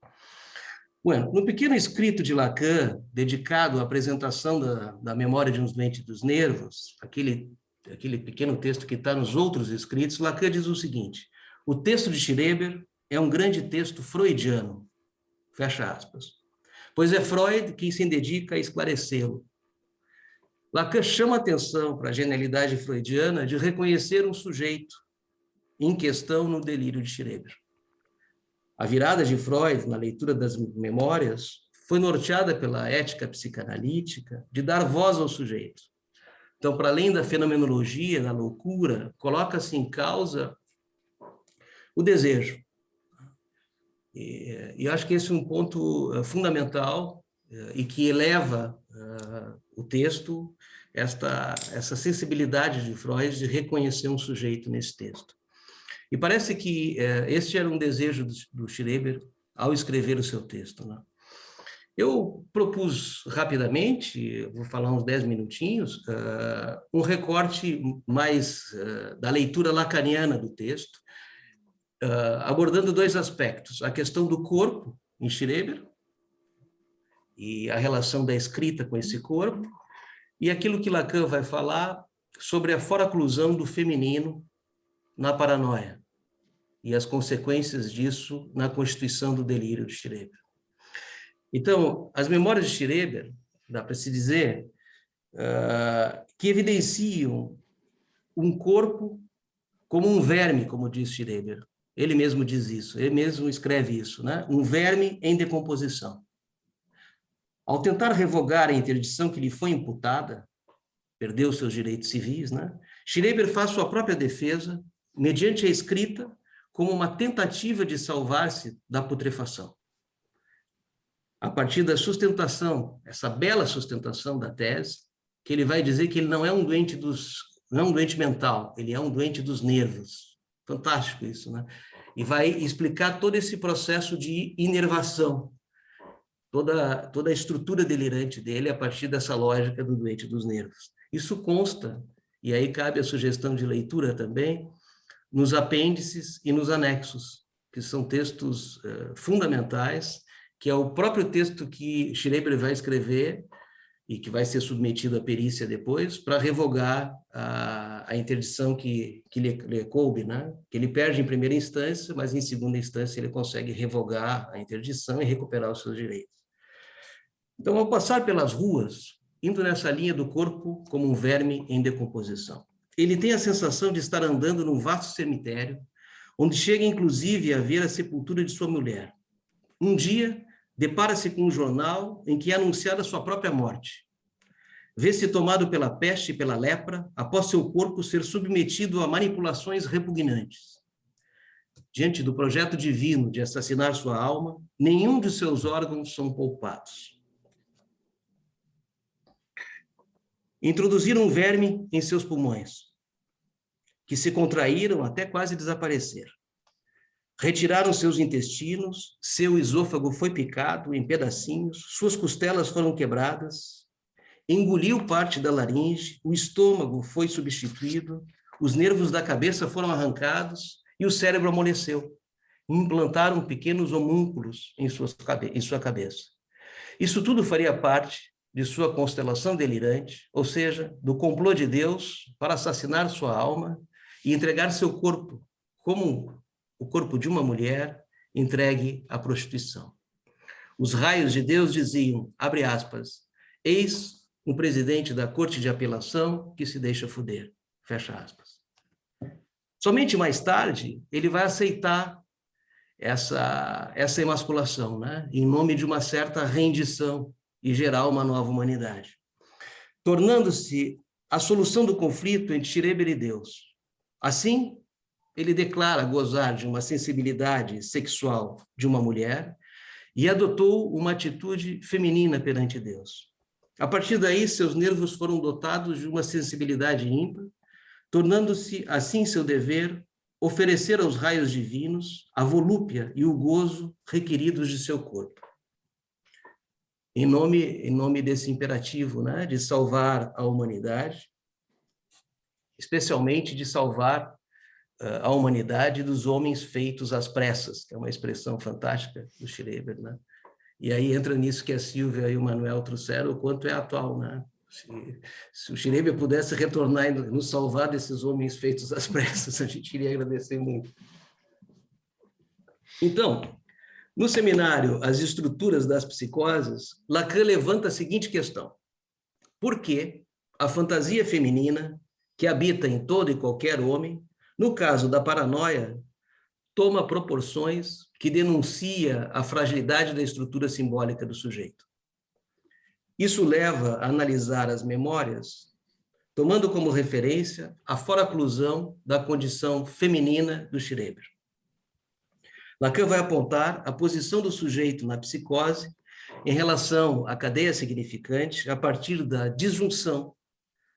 Bueno, no pequeno escrito de Lacan, dedicado à apresentação da memória de um doente dos nervos, aquele pequeno texto que está nos outros escritos, Lacan diz o seguinte: o texto de Schreber é um grande texto freudiano, fecha aspas, pois é Freud quem se dedica a esclarecê-lo. Lacan chama atenção para a genialidade freudiana de reconhecer um sujeito em questão no delírio de Schreber. A virada de Freud na leitura das memórias foi norteada pela ética psicanalítica de dar voz ao sujeito. Então, para além da fenomenologia, da loucura, coloca-se em causa o desejo. E acho que esse é um ponto fundamental e que eleva o texto, essa sensibilidade de Freud de reconhecer um sujeito nesse texto. E parece que este era um desejo do Schreber ao escrever o seu texto, né? Eu propus rapidamente, vou falar uns 10 minutinhos, um recorte mais da leitura lacaniana do texto, abordando dois aspectos: a questão do corpo em Schreber e a relação da escrita com esse corpo, e aquilo que Lacan vai falar sobre a foraclusão do feminino na paranoia e as consequências disso na constituição do delírio de Schreber. Então, as memórias de Schreber, dá para se dizer, que evidenciam um corpo como um verme, como diz Schreber. Ele mesmo diz isso, ele mesmo escreve isso, né? Um verme em decomposição. Ao tentar revogar a interdição que lhe foi imputada, perdeu seus direitos civis, né? Schreber faz sua própria defesa, mediante a escrita, como uma tentativa de salvar-se da putrefação. A partir da sustentação, essa bela sustentação da tese, que ele vai dizer que ele não é um doente não é um doente mental, ele é um doente dos nervos. Fantástico isso, né? E vai explicar todo esse processo de inervação, toda a estrutura delirante dele a partir dessa lógica do doente dos nervos. Isso consta, e aí cabe a sugestão de leitura também, nos apêndices e nos anexos, que são textos fundamentais, que é o próprio texto que Schreber vai escrever e que vai ser submetido à perícia depois, para revogar a interdição que lhe coube, né? Que ele perde em primeira instância, mas em segunda instância ele consegue revogar a interdição e recuperar os seus direitos. Então, ao passar pelas ruas, indo nessa linha do corpo como um verme em decomposição, ele tem a sensação de estar andando num vasto cemitério, onde chega inclusive a ver a sepultura de sua mulher. Um dia, depara-se com um jornal em que é anunciada sua própria morte. Vê-se tomado pela peste e pela lepra, após seu corpo ser submetido a manipulações repugnantes. Diante do projeto divino de assassinar sua alma, nenhum de seus órgãos são poupados. Introduziram um verme em seus pulmões, que se contraíram até quase desaparecer. Retiraram seus intestinos, seu esôfago foi picado em pedacinhos, suas costelas foram quebradas, engoliu parte da laringe, o estômago foi substituído, os nervos da cabeça foram arrancados e o cérebro amoleceu. Implantaram pequenos homúnculos em sua cabeça. Isso tudo faria parte de sua constelação delirante, ou seja, do complô de Deus para assassinar sua alma e entregar seu corpo como o corpo de uma mulher entregue à prostituição. Os raios de Deus diziam, abre aspas, eis um presidente da Corte de Apelação que se deixa fuder, fecha aspas. Somente mais tarde ele vai aceitar essa emasculação, né? Em nome de uma certa rendição e gerar uma nova humanidade, tornando-se a solução do conflito entre Schreber e Deus. Assim, ele declara gozar de uma sensibilidade sexual de uma mulher e adotou uma atitude feminina perante Deus. A partir daí, seus nervos foram dotados de uma sensibilidade ímpar, tornando-se, assim, seu dever oferecer aos raios divinos a volúpia e o gozo requeridos de seu corpo. Em nome desse imperativo, né, de salvar a humanidade, especialmente de salvar a humanidade dos homens feitos às pressas, que é uma expressão fantástica do Schreber, né? E aí entra nisso que a Silvia e o Manuel trouxeram, o quanto é atual, né? Se o Schreber pudesse retornar e nos salvar desses homens feitos às pressas, a gente iria agradecer muito. Então, no seminário As Estruturas das Psicoses, Lacan levanta a seguinte questão: por que a fantasia feminina, que habita em todo e qualquer homem, no caso da paranoia, toma proporções que denuncia a fragilidade da estrutura simbólica do sujeito? Isso leva a analisar as memórias, tomando como referência a foraclusão da condição feminina do Schreber. Lacan vai apontar a posição do sujeito na psicose em relação à cadeia significante a partir da disjunção,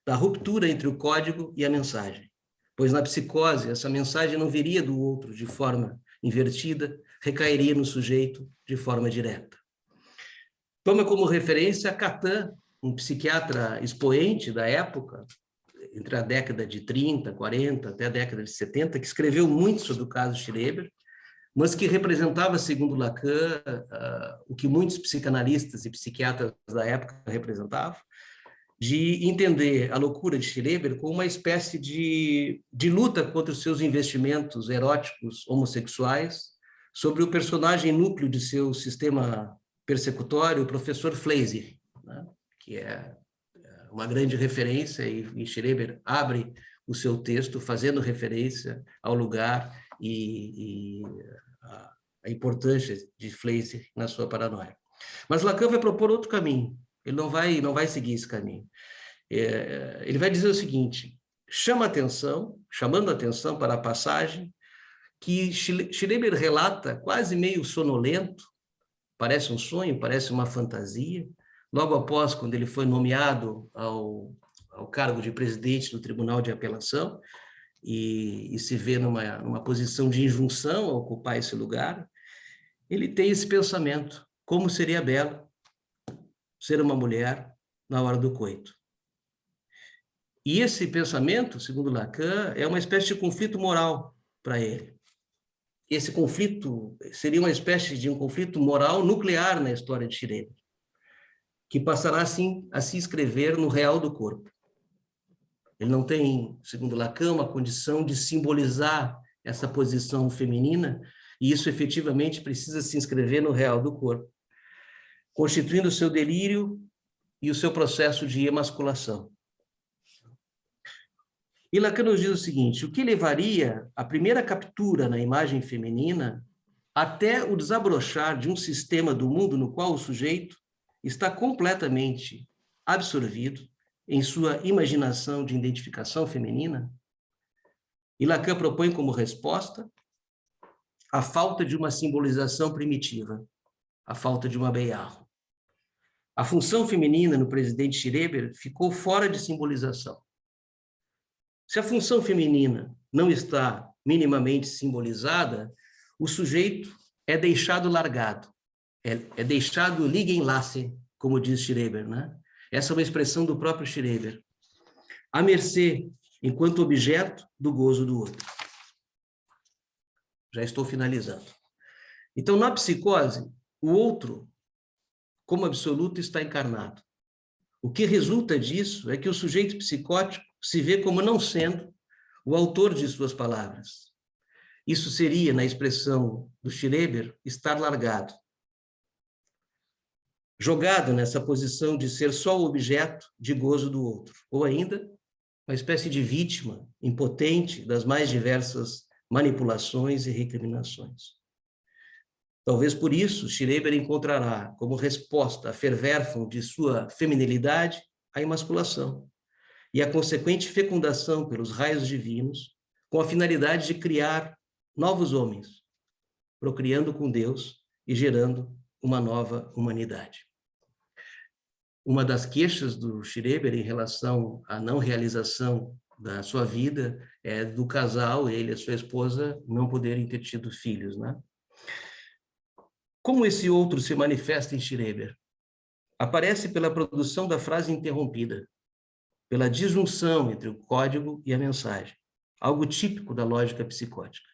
da ruptura entre o código e a mensagem. Pois na psicose, essa mensagem não viria do outro de forma invertida, recairia no sujeito de forma direta. Toma como referência Catan, um psiquiatra expoente da época, entre a década de 30, 40 até a década de 70, que escreveu muito sobre o caso Schreber, mas que representava, segundo Lacan, o que muitos psicanalistas e psiquiatras da época representavam, de entender a loucura de Schreber como uma espécie de luta contra os seus investimentos eróticos homossexuais sobre o personagem núcleo de seu sistema persecutório, o professor Fleiser, né? que é uma grande referência, e Schreber abre o seu texto fazendo referência ao lugar e a importância de Fleischer na sua paranoia. Mas Lacan vai propor outro caminho, ele não vai seguir esse caminho. Ele vai dizer o seguinte, chamando atenção para a passagem que Schreber relata quase meio sonolento, parece um sonho, parece uma fantasia, logo após, quando ele foi nomeado ao cargo de presidente do Tribunal de Apelação, e se vê numa posição de injunção a ocupar esse lugar, ele tem esse pensamento, como seria belo ser uma mulher na hora do coito. E esse pensamento, segundo Lacan, é uma espécie de conflito moral para ele. Esse conflito seria uma espécie de um conflito moral nuclear na história de Schreber, que passará assim a se inscrever no real do corpo. Ele não tem, segundo Lacan, uma condição de simbolizar essa posição feminina, e isso efetivamente precisa se inscrever no real do corpo, constituindo o seu delírio e o seu processo de emasculação. E Lacan nos diz o seguinte, o que levaria a primeira captura na imagem feminina até o desabrochar de um sistema do mundo no qual o sujeito está completamente absorvido em sua imaginação de identificação feminina? E Lacan propõe como resposta a falta de uma simbolização primitiva, a falta de uma Beyarro. A função feminina no presidente Schreber ficou fora de simbolização. Se a função feminina não está minimamente simbolizada, o sujeito é deixado largado, é deixado liegen lassen, como diz Schreber, né? Essa é uma expressão do próprio Schreber. À mercê, enquanto objeto do gozo do outro. Já estou finalizando. Então, na psicose, o outro, como absoluto, está encarnado. O que resulta disso é que o sujeito psicótico se vê como não sendo o autor de suas palavras. Isso seria, na expressão do Schreber, estar largado. Jogado nessa posição de ser só o objeto de gozo do outro. Ou ainda, uma espécie de vítima impotente das mais diversas manipulações e recriminações. Talvez por isso, Schreber encontrará como resposta a Verwerfung de sua feminilidade a emasculação e a consequente fecundação pelos raios divinos, com a finalidade de criar novos homens, procriando com Deus e gerando uma nova humanidade. Uma das queixas do Schreber em relação à não realização da sua vida é do casal, ele e a sua esposa, não poderem ter tido filhos, né? Como esse outro se manifesta em Schreber? Aparece pela produção da frase interrompida, pela disjunção entre o código e a mensagem, algo típico da lógica psicótica.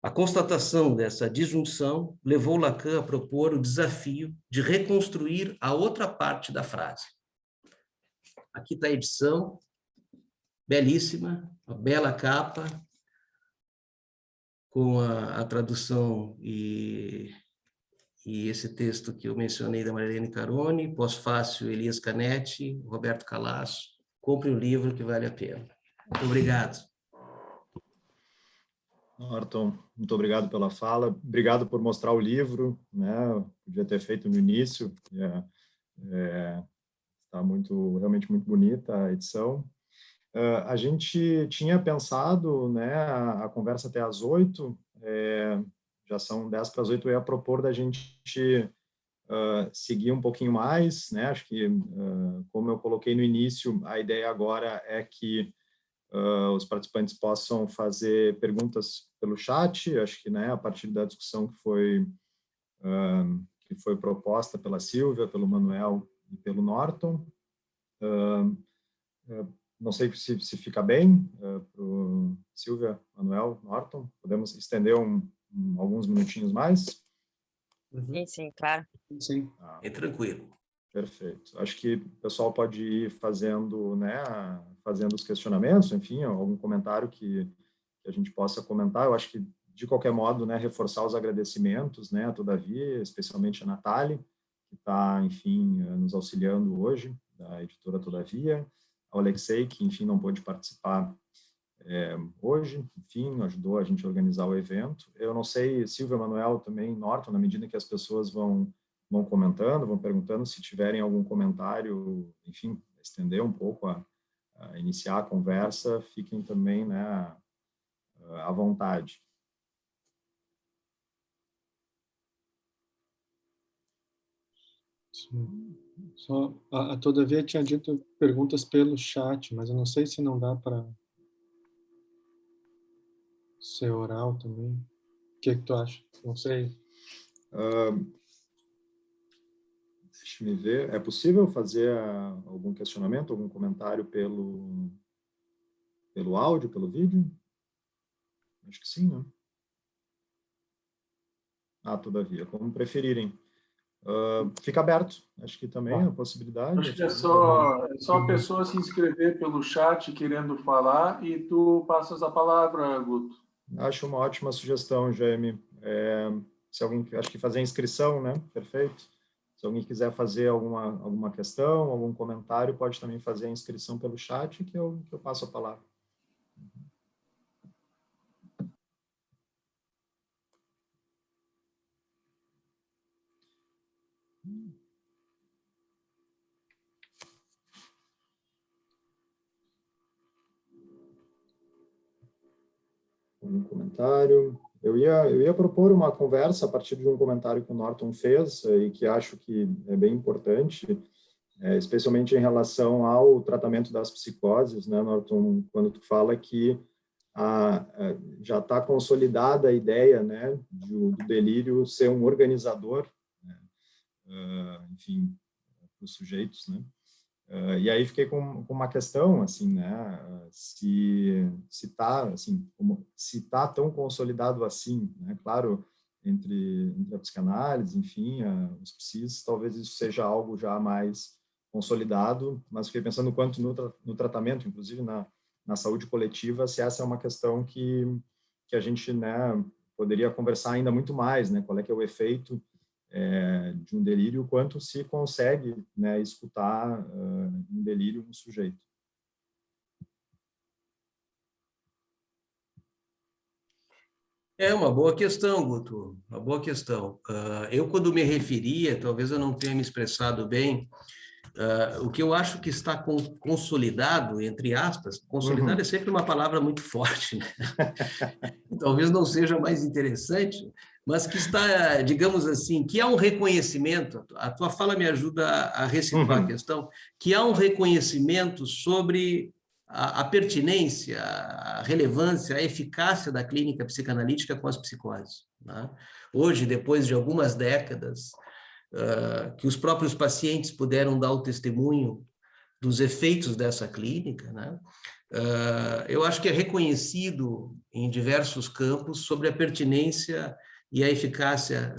A constatação dessa disjunção levou Lacan a propor o desafio de reconstruir a outra parte da frase. Aqui está a edição, belíssima, uma bela capa, com a tradução e esse texto que eu mencionei da Marilene Caroni, pós-fácil Elias Canetti, Roberto Calasso. Compre um livro que vale a pena. Muito obrigado. Norton, muito obrigado pela fala. Obrigado por mostrar o livro, né? Podia ter feito no início. Está realmente muito bonita a edição. A gente tinha pensado, né, a conversa até às 8, já são 10 para as 8, eu ia propor da gente seguir um pouquinho mais, né? Acho que, como eu coloquei no início, a ideia agora é que os participantes possam fazer perguntas pelo chat, acho que, né, a partir da discussão que foi proposta pela Silvia, pelo Manuel e pelo Norton. Não sei se fica bem, Silvia, Manuel, Norton, podemos estender alguns minutinhos mais? Sim, sim, claro. Sim. É tranquilo. Perfeito. Acho que o pessoal pode ir fazendo, né, fazendo os questionamentos, enfim, algum comentário que a gente possa comentar. Eu acho que, de qualquer modo, né, reforçar os agradecimentos, né, todavia, especialmente a Natália, que está, enfim, nos auxiliando hoje, da editora Todavia, ao Alexei, que, enfim, não pôde participar hoje, enfim, ajudou a gente a organizar o evento. Eu não sei, Silvia, Manuel, também, Norton, na medida que as pessoas vão comentando, vão perguntando, se tiverem algum comentário, enfim, estender um pouco a iniciar a conversa, fiquem também, né, à vontade. Sim. Só, Todavia tinha dito perguntas pelo chat, mas eu não sei se não dá para ser oral também. O que tu acha? Não sei. Deixa eu ver. É possível fazer algum questionamento, algum comentário pelo áudio, pelo vídeo? Acho que sim, né? Todavia, como preferirem. Fica aberto, acho que também é uma possibilidade. Acho que é só a pessoa se inscrever pelo chat querendo falar e tu passas a palavra, Guto. Acho uma ótima sugestão, Jaime. Se alguém, acho que fazer a inscrição, né? Perfeito. Se alguém quiser fazer alguma questão, algum comentário, pode também fazer a inscrição pelo chat, que eu passo a palavra. Um comentário. Eu ia propor uma conversa a partir de um comentário que o Norton fez e que acho que é bem importante, especialmente em relação ao tratamento das psicoses, né, Norton, quando tu fala que já está consolidada a ideia, né, do delírio ser um organizador, né, enfim, para os sujeitos, né? E aí fiquei com uma questão, assim, né, se tá tão consolidado assim, né, claro, entre a psicanálise, enfim, os psis, talvez isso seja algo já mais consolidado, mas fiquei pensando quanto no tratamento, inclusive na saúde coletiva, se essa é uma questão que a gente, né, poderia conversar ainda muito mais, né, qual é que é o efeito de um delírio, quanto se consegue, né, escutar um delírio no sujeito. É uma boa questão, Guto, uma boa questão. Eu, quando me referia, talvez eu não tenha me expressado bem, o que eu acho que está consolidado, entre aspas, consolidado é sempre uma palavra muito forte, né? Talvez não seja mais interessante, mas que está, digamos assim, que há um reconhecimento, a tua fala me ajuda a reciclar a questão, que há um reconhecimento sobre a pertinência, a relevância, a eficácia da clínica psicanalítica com as psicoses, né? Hoje, depois de algumas décadas, que os próprios pacientes puderam dar o testemunho dos efeitos dessa clínica, né? Eu acho que é reconhecido em diversos campos sobre a pertinência e a eficácia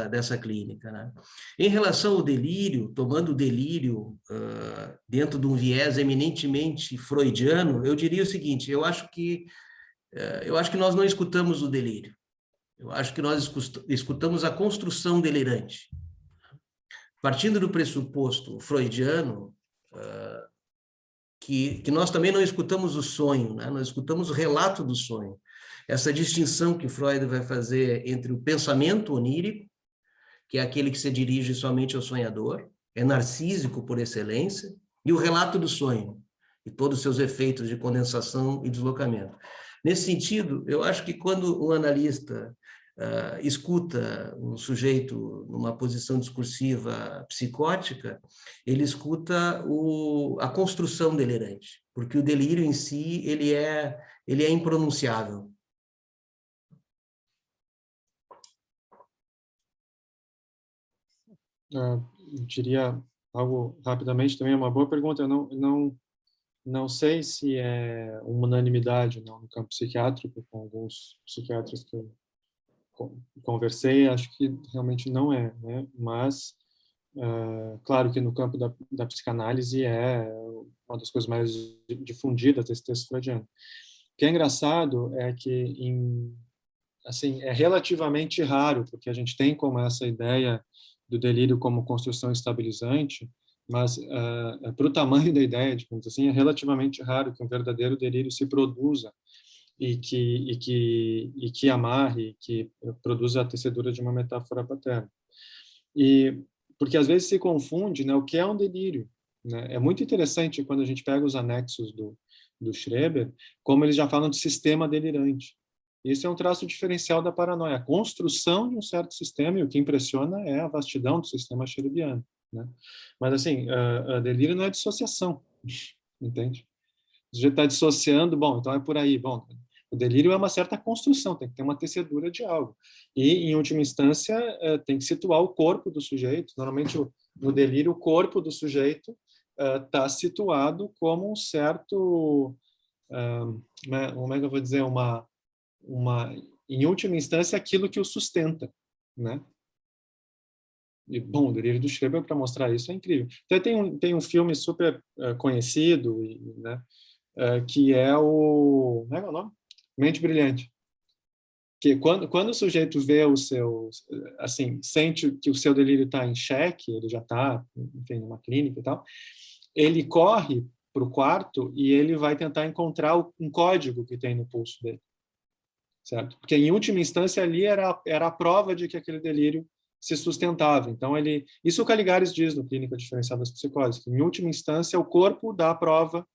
dessa clínica, né? Em relação ao delírio, tomando o delírio dentro de um viés eminentemente freudiano, eu diria o seguinte: eu acho que nós não escutamos o delírio. Eu acho que nós escutamos a construção delirante. Partindo do pressuposto freudiano, que nós também não escutamos o sonho, né? Nós escutamos o relato do sonho. Essa distinção que Freud vai fazer entre o pensamento onírico, que é aquele que se dirige somente ao sonhador, é narcísico por excelência, e o relato do sonho, e todos os seus efeitos de condensação e deslocamento. Nesse sentido, eu acho que quando um analista escuta um sujeito numa posição discursiva psicótica, ele escuta a construção delirante, porque o delírio em si ele é impronunciável. Eu diria algo rapidamente também, é uma boa pergunta. Eu não sei se é uma unanimidade não, no campo psiquiátrico, com alguns psiquiatras que eu conversei, acho que realmente não é, né? Mas, claro que no campo da psicanálise é uma das coisas mais difundidas desse texto freudiano. O que é engraçado é que, assim, é relativamente raro, porque a gente tem como essa ideia do delírio como construção estabilizante, mas para o tamanho da ideia, digamos assim, é relativamente raro que um verdadeiro delírio se produza e que amarre, que produza a tecedura de uma metáfora paterna. E porque às vezes se confunde, né, o que é um delírio, né? É muito interessante quando a gente pega os anexos do Schreber, como eles já falam de sistema delirante. Isso é um traço diferencial da paranoia, a construção de um certo sistema, e o que impressiona é a vastidão do sistema schrebiano, né? Mas assim, delírio não é dissociação, entende? O sujeito está dissociando, bom, então é por aí, bom, o delírio é uma certa construção, tem que ter uma tecedura de algo. E, em última instância, tem que situar o corpo do sujeito. Normalmente, no delírio, o corpo do sujeito está situado como um certo, como é que eu vou dizer, em última instância, aquilo que o sustenta, né? E, bom, o delírio do Schreber, para mostrar isso, é incrível. Até tem um filme super conhecido, né? Que é o... Como é o nome? Mente Brilhante. Que quando o sujeito vê o seu... Assim, sente que o seu delírio está em xeque, ele já está, enfim, numa clínica e tal, ele corre para o quarto e ele vai tentar encontrar um código que tem no pulso dele. Certo? Porque, em última instância, ali era a prova de que aquele delírio se sustentava. Então, isso o Caligares diz no Clínica Diferencial das Psicoses, que, em última instância, o corpo dá a prova,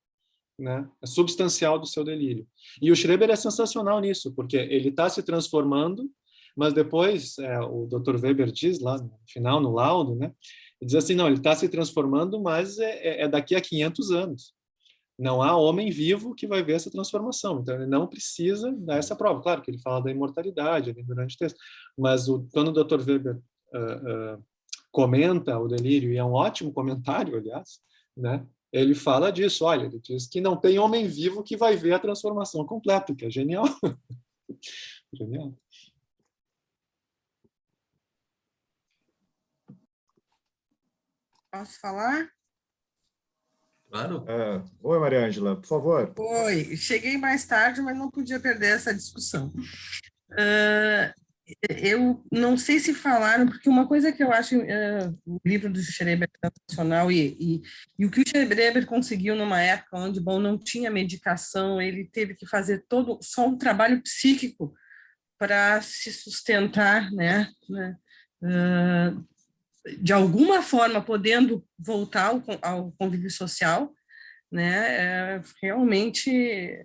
né, substancial do seu delírio. E o Schreber é sensacional nisso, porque ele está se transformando, mas depois, o Dr. Weber diz lá no final, no laudo, né, ele diz assim, não, ele está se transformando, mas é daqui a 500 anos. Não há homem vivo que vai ver essa transformação, então ele não precisa dar essa prova. Claro que ele fala da imortalidade ali durante o texto, mas quando o Dr. Weber comenta o delírio, e é um ótimo comentário, aliás, né, ele fala disso, olha, ele diz que não tem homem vivo que vai ver a transformação completa, que é genial. Genial. Posso falar? Claro. Oi, Maria Ângela, por favor. Oi, cheguei mais tarde, mas não podia perder essa discussão. Eu não sei se falaram, porque uma coisa que eu acho o livro do Schreber sensacional e o que o Schreber conseguiu numa época onde, bom, não tinha medicação, ele teve que fazer só um trabalho psíquico para se sustentar, né? De alguma forma, podendo voltar ao convívio social, né? Realmente,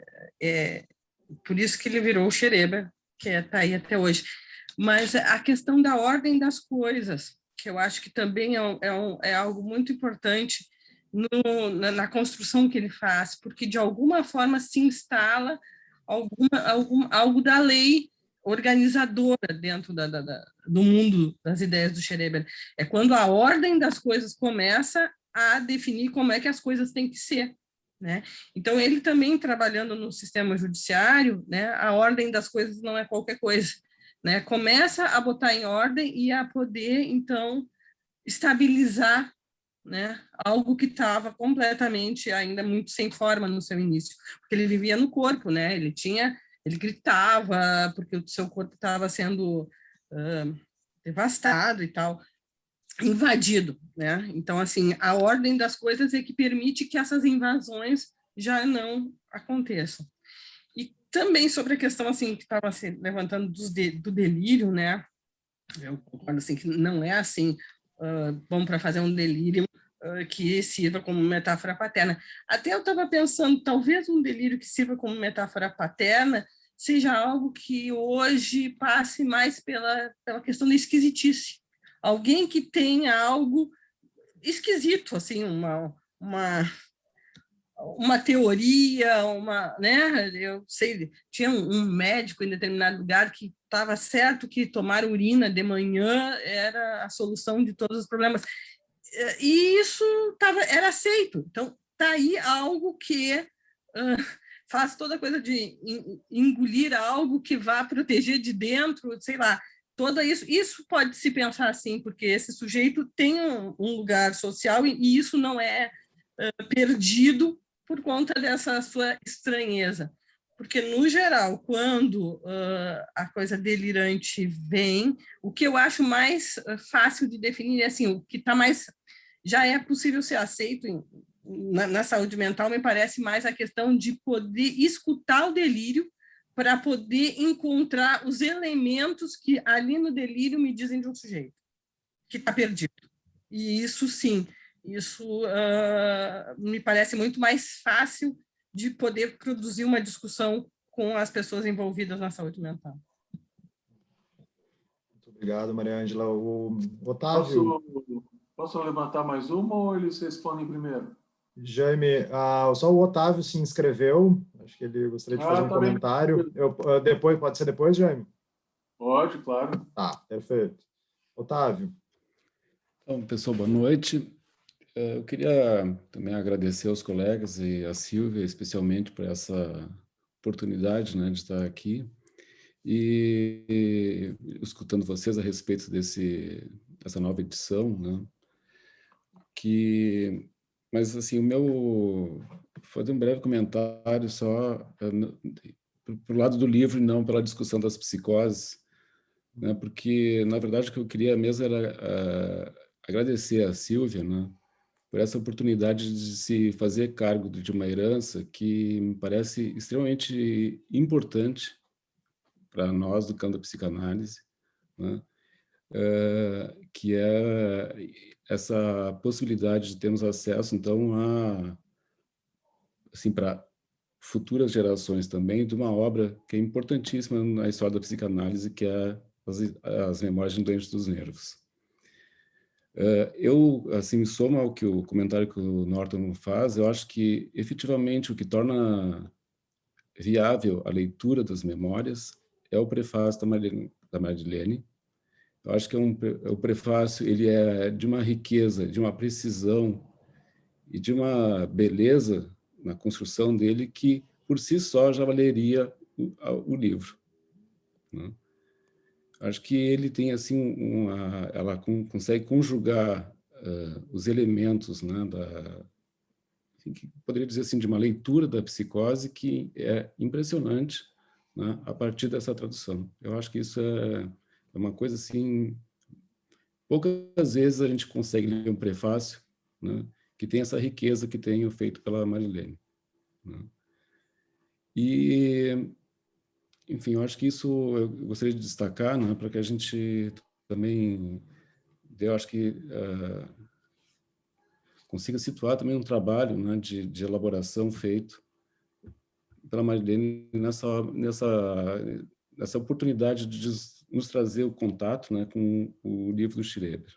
por isso que ele virou o Schreber, que está aí até hoje. Mas a questão da ordem das coisas, que eu acho que também é algo muito importante na construção que ele faz, porque de alguma forma se instala algo da lei organizadora dentro do mundo das ideias do Schreber. É quando a ordem das coisas começa a definir como é que as coisas têm que ser, né? Então, ele também trabalhando no sistema judiciário, né, a ordem das coisas não é qualquer coisa, né? Começa a botar em ordem e a poder, então, estabilizar, né, algo que estava completamente ainda muito sem forma no seu início, porque ele vivia no corpo, né? Ele gritava porque o seu corpo estava sendo devastado e tal, invadido, né? Então, assim, a ordem das coisas é que permite que essas invasões já não aconteçam. E também sobre a questão, assim, que estava se levantando do delírio, né? Eu concordo, assim, que não é, assim, bom para fazer um delírio que sirva como metáfora paterna. Até eu estava pensando, talvez um delírio que sirva como metáfora paterna seja algo que hoje passe mais pela questão da esquisitice. Alguém que tenha algo esquisito, assim, uma teoria, né? Eu sei, tinha um médico em determinado lugar que estava certo que tomar urina de manhã era a solução de todos os problemas. E isso era aceito. Então, está aí algo que faz toda a coisa de engolir algo que vá proteger de dentro, sei lá, toda isso pode se pensar assim, porque esse sujeito tem um lugar social e isso não é perdido por conta dessa sua estranheza. porque, no geral, quando a coisa delirante vem, o que eu acho mais fácil de definir é assim, o que está mais... Já é possível ser aceito na saúde mental, me parece mais a questão de poder escutar o delírio para poder encontrar os elementos que ali no delírio me dizem de um sujeito que está perdido. E isso, sim, isso me parece muito mais fácil de poder produzir uma discussão com as pessoas envolvidas na saúde mental. Muito obrigado, Maria Ângela. O Otávio... Posso levantar mais uma ou eles respondem primeiro? Jaime, só o Otávio se inscreveu, acho que ele gostaria de fazer um comentário. Depois, pode ser depois, Jaime? Pode, claro. Tá, perfeito. Otávio. Então, pessoal, boa noite. Eu queria também agradecer aos colegas e a Silvia, especialmente, por essa oportunidade, né, de estar aqui e escutando vocês a respeito dessa nova edição, né? Mas, assim, vou fazer um breve comentário só para o lado do livro e não pela discussão das psicoses, né? Porque, na verdade, o que eu queria mesmo era agradecer a Silvia, né, por essa oportunidade de se fazer cargo de uma herança que me parece extremamente importante para nós do campo da psicanálise, né? Que é essa possibilidade de termos acesso, então, assim, para futuras gerações também, de uma obra que é importantíssima na história da psicanálise, que é as Memórias de um Doente dos Nervos. Eu, assim, somo ao que o comentário que o Norton faz, eu acho que, efetivamente, o que torna viável a leitura das memórias é o prefácio da Marilene. Eu acho que o prefácio ele é de uma riqueza, de uma precisão e de uma beleza na construção dele que, por si só, já valeria o livro, né? Acho que ele tem, assim, ela consegue conjugar os elementos, né, que poderia dizer assim, de uma leitura da psicose que é impressionante, né, a partir dessa tradução. Eu acho que isso é uma coisa assim, poucas vezes a gente consegue ler um prefácio, né, que tem essa riqueza que tem feito pela Marilene, né? E, enfim, eu acho que isso eu gostaria de destacar, né, para que a gente também, eu acho que consiga situar também um trabalho, né, de elaboração feito pela Marilene nessa oportunidade de nos trazer o contato, né, com o livro do Schreber.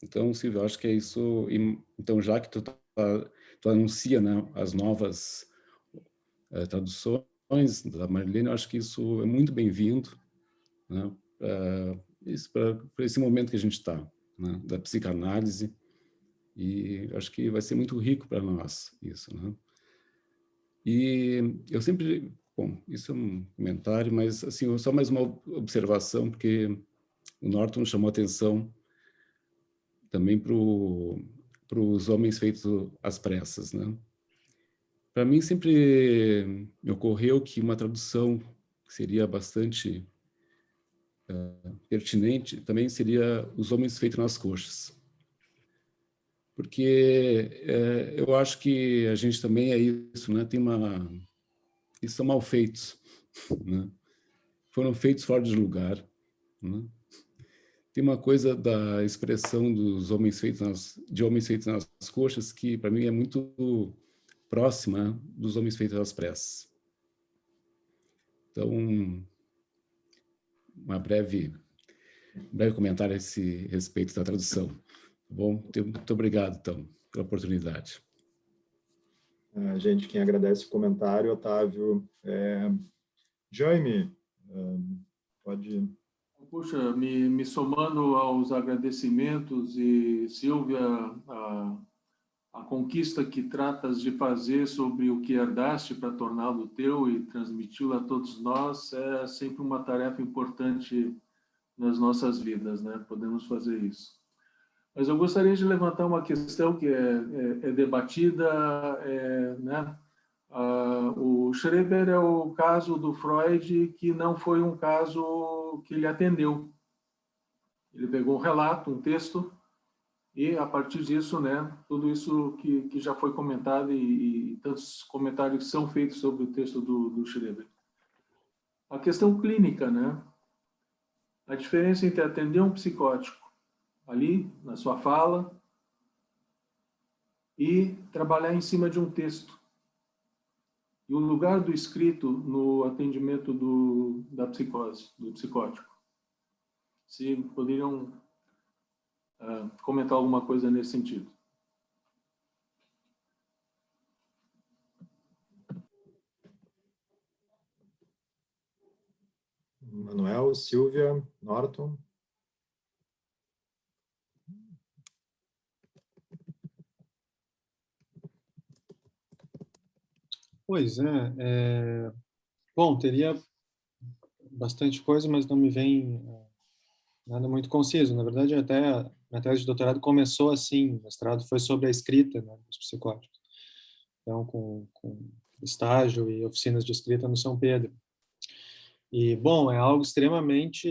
Então, Silvia, eu acho que é isso. Então, já que tu anuncia, né, as novas traduções da Marilene, eu acho que isso é muito bem-vindo, né, para esse momento que a gente está, né, da psicanálise, e acho que vai ser muito rico para nós isso, né? E eu sempre, bom, isso é um comentário, mas assim, só mais uma observação, porque o Norton chamou atenção também para os homens feitos às pressas, né? Para mim sempre me ocorreu que uma tradução que seria bastante pertinente também seria os homens feitos nas coxas. Porque eu acho que a gente também é isso, né? Eles são mal feitos, né? Foram feitos fora de lugar, né? Tem uma coisa da expressão dos homens feitos de homens feitos nas coxas que para mim é muito próxima, né, dos homens feitos às pressas. Então, um breve comentário a esse respeito da tradução. Tá bom? Muito obrigado, então, pela oportunidade. A gente quem agradece o comentário, Otávio. Jaime, pode... Puxa, me somando aos agradecimentos, e Silvia, a conquista que tratas de fazer sobre o que herdaste para torná-lo teu e transmiti-lo a todos nós é sempre uma tarefa importante nas nossas vidas, né? Podemos fazer isso. Mas eu gostaria de levantar uma questão que é debatida, né, O Schreber é o caso do Freud que não foi um caso que ele atendeu. Ele pegou um relato, um texto, e a partir disso, né, tudo isso que já foi comentado e tantos comentários são feitos sobre o texto do Schreber. A questão clínica, né? A diferença entre atender um psicótico ali, na sua fala, e trabalhar em cima de um texto. E o lugar do escrito no atendimento da psicose, do psicótico. Se poderiam comentar alguma coisa nesse sentido. Manuel, Silvia, Norton. Pois é, bom, teria bastante coisa, mas não me vem nada muito conciso. Na verdade, até a tese de doutorado começou assim, o mestrado foi sobre a escrita, né, dos psicóticos. Então, com estágio e oficinas de escrita no São Pedro. E, bom, é algo extremamente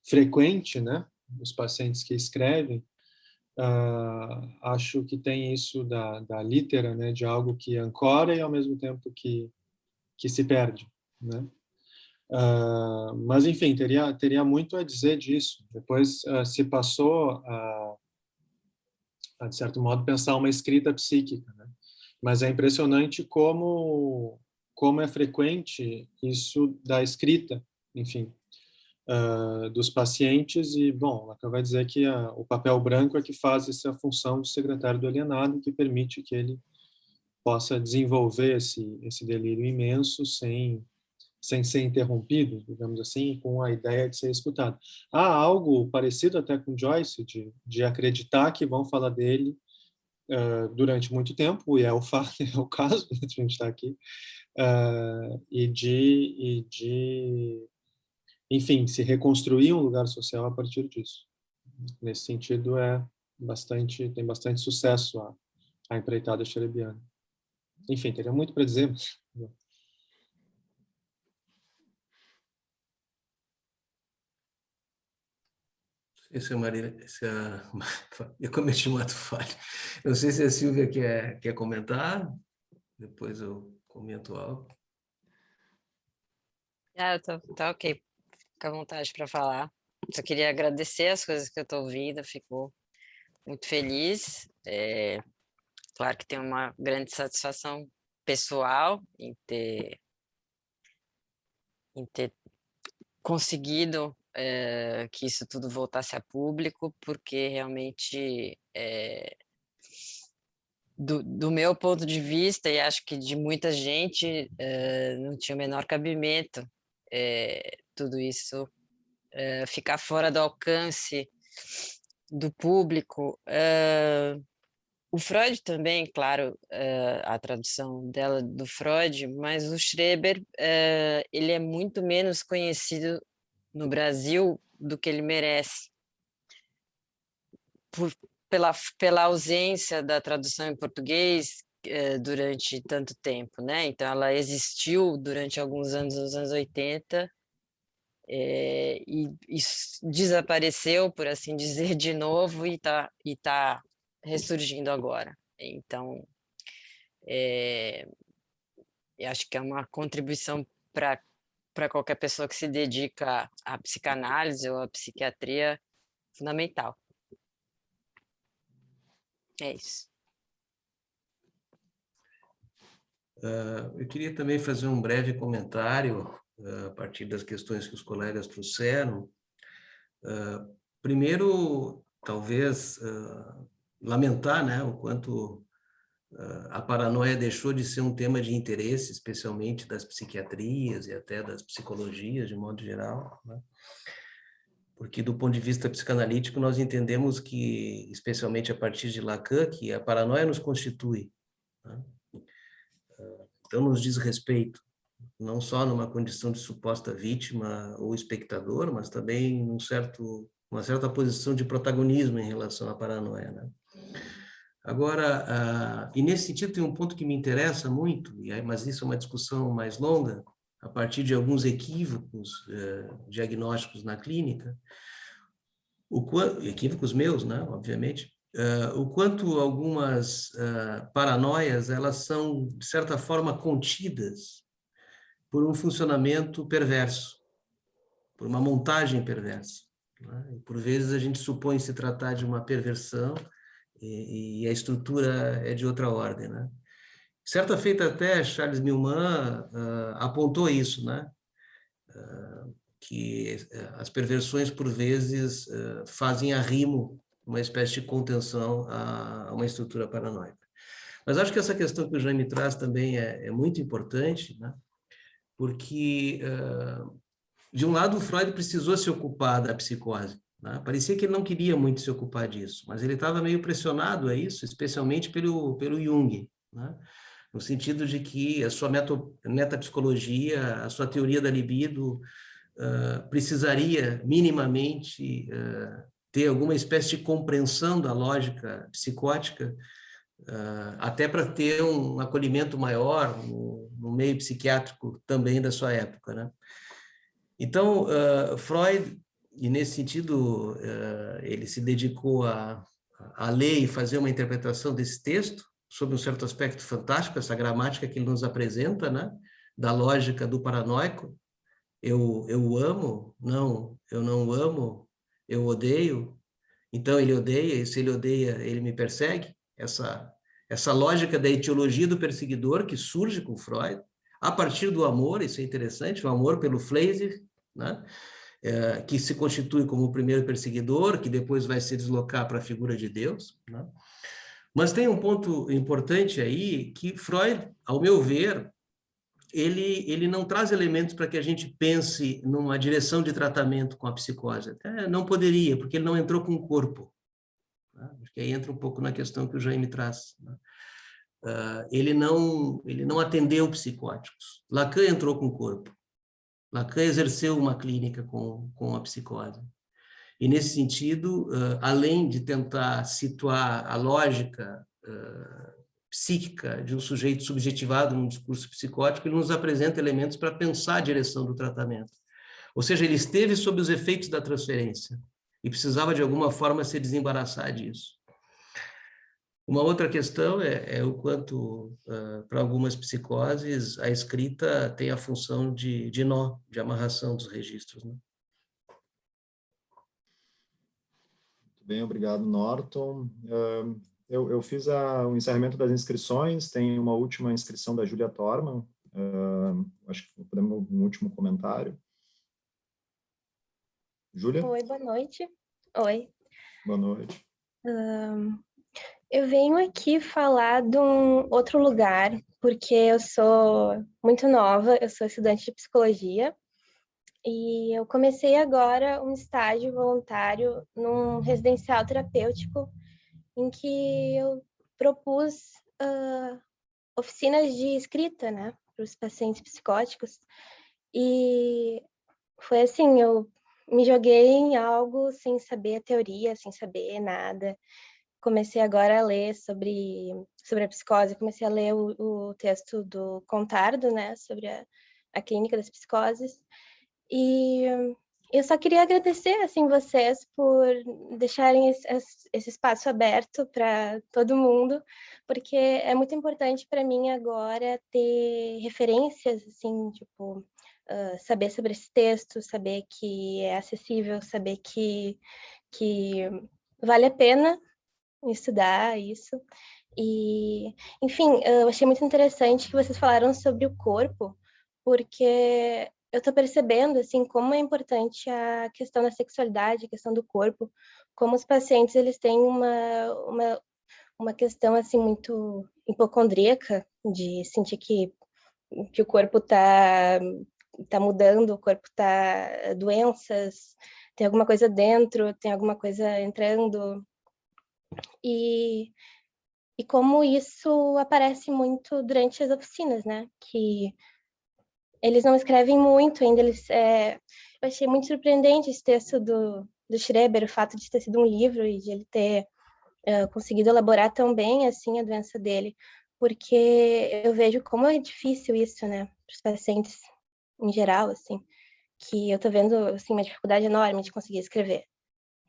frequente, né, os pacientes que escrevem. Acho que tem isso da litera, né, de algo que ancora e ao mesmo tempo que se perde, né? Mas enfim, teria muito a dizer disso. Depois se passou a de certo modo pensar uma escrita psíquica, né? Mas é impressionante como é frequente isso da escrita, enfim, dos pacientes. E, bom, ela vai dizer que o papel branco é que faz essa função de secretário do alienado, que permite que ele possa desenvolver esse delírio imenso sem ser interrompido, digamos assim, com a ideia de ser escutado. Há algo parecido até com Joyce, de acreditar que vão falar dele durante muito tempo, e é o fato, é o caso que a gente está aqui, e de enfim, se reconstruir um lugar social a partir disso. Nesse sentido, tem bastante sucesso a empreitada schrebiana. Enfim, teria muito para dizer, mas... Eu cometi um ato falho. Não sei se a Silvia quer comentar, depois eu comento algo. Tá ok, fica à vontade para falar. Só queria agradecer as coisas que eu estou ouvindo, fico muito feliz. Claro que tem uma grande satisfação pessoal em ter conseguido que isso tudo voltasse a público, porque realmente, do meu ponto de vista, e acho que de muita gente, não tinha o menor cabimento tudo isso ficar fora do alcance do público. O Freud também, claro, a tradução dela do Freud, mas o Schreber, ele é muito menos conhecido no Brasil do que ele merece, pela ausência da tradução em português durante tanto tempo, né? Então, ela existiu durante alguns anos, nos anos 80, e desapareceu, por assim dizer, de novo, e tá ressurgindo agora. Então, eu acho que é uma contribuição para qualquer pessoa que se dedica à psicanálise ou à psiquiatria fundamental. É isso. Eu queria também fazer um breve comentário a partir das questões que os colegas trouxeram. Primeiro, talvez lamentar, né, o quanto a paranoia deixou de ser um tema de interesse, especialmente das psiquiatrias e até das psicologias, de modo geral, né? Porque, do ponto de vista psicanalítico, nós entendemos que, especialmente a partir de Lacan, que a paranoia nos constitui, né? Então, nos diz respeito, não só numa condição de suposta vítima ou espectador, mas também uma certa posição de protagonismo em relação à paranoia, né? Agora, e nesse sentido tem um ponto que me interessa muito, mas isso é uma discussão mais longa, a partir de alguns equívocos diagnósticos na clínica, equívocos meus, né, obviamente, o quanto algumas paranoias, elas são, de certa forma, contidas por um funcionamento perverso, por uma montagem perversa, né? E por vezes a gente supõe se tratar de uma perversão e a estrutura é de outra ordem, né? Certa feita até Charles Millman apontou isso, né? Que as perversões por vezes fazem arrimo uma espécie de contenção a uma estrutura paranoica. Mas acho que essa questão que o Jaime traz também é muito importante, né? Porque de um lado, o Freud precisou se ocupar da psicose, né? Parecia que ele não queria muito se ocupar disso, mas ele estava meio pressionado a isso, especialmente pelo Jung, né? No sentido de que a sua metapsicologia, a sua teoria da libido, precisaria minimamente ter alguma espécie de compreensão da lógica psicótica, até para ter um acolhimento maior no meio psiquiátrico também da sua época, né? Então, Freud, e nesse sentido, ele se dedicou a ler e fazer uma interpretação desse texto, sob um certo aspecto fantástico, essa gramática que ele nos apresenta, né? Da lógica do paranoico. Eu amo, não, eu não amo, eu odeio, então ele odeia, e se ele odeia, ele me persegue. Essa lógica da etiologia do perseguidor que surge com Freud, a partir do amor, isso é interessante, o amor pelo Fleiser, né? Que se constitui como o primeiro perseguidor, que depois vai se deslocar para a figura de Deus, né? Mas tem um ponto importante aí, que Freud, ao meu ver, ele não traz elementos para que a gente pense numa direção de tratamento com a psicose. Até não poderia, porque ele não entrou com o corpo, né? Acho que aí entra um pouco na questão que o Jaime traz, né? Ele não atendeu psicóticos. Lacan entrou com o corpo. Lacan exerceu uma clínica com a psicose. E, nesse sentido, além de tentar situar a lógica psíquica de um sujeito subjetivado num discurso psicótico, ele nos apresenta elementos para pensar a direção do tratamento. Ou seja, ele esteve sob os efeitos da transferência e precisava, de alguma forma, se desembaraçar disso. Uma outra questão é o quanto, para algumas psicoses, a escrita tem a função de nó, de amarração dos registros, né? Muito bem, obrigado, Norton. Eu fiz o encerramento das inscrições, tem uma última inscrição da Júlia Torman, acho que podemos um último comentário. Júlia? Oi, boa noite. Oi. Boa noite. Eu venho aqui falar de um outro lugar, porque eu sou muito nova, eu sou estudante de psicologia, e eu comecei agora um estágio voluntário num residencial terapêutico, em que eu propus oficinas de escrita, né, para os pacientes psicóticos, e foi assim, eu me joguei em algo sem saber a teoria, sem saber nada. Comecei agora a ler sobre a psicose, comecei a ler o texto do Contardo, né, sobre a clínica das psicoses, e eu só queria agradecer, assim, vocês por deixarem esse espaço aberto para todo mundo, porque é muito importante para mim agora ter referências, assim, tipo, saber sobre esse texto, saber que é acessível, saber que vale a pena estudar isso. E, enfim, eu achei muito interessante que vocês falaram sobre o corpo, porque eu estou percebendo, assim, como é importante a questão da sexualidade, a questão do corpo, como os pacientes, eles têm uma questão, assim, muito hipocondríaca, de sentir que o corpo está mudando, o corpo está doenças, tem alguma coisa dentro, tem alguma coisa entrando. E como isso aparece muito durante as oficinas, né? Que eles não escrevem muito ainda. Eu achei muito surpreendente esse texto do Schreber, o fato de ter sido um livro e de ele ter conseguido elaborar tão bem assim a doença dele, porque eu vejo como é difícil isso, né, para os pacientes em geral, assim, que eu tô vendo assim uma dificuldade enorme de conseguir escrever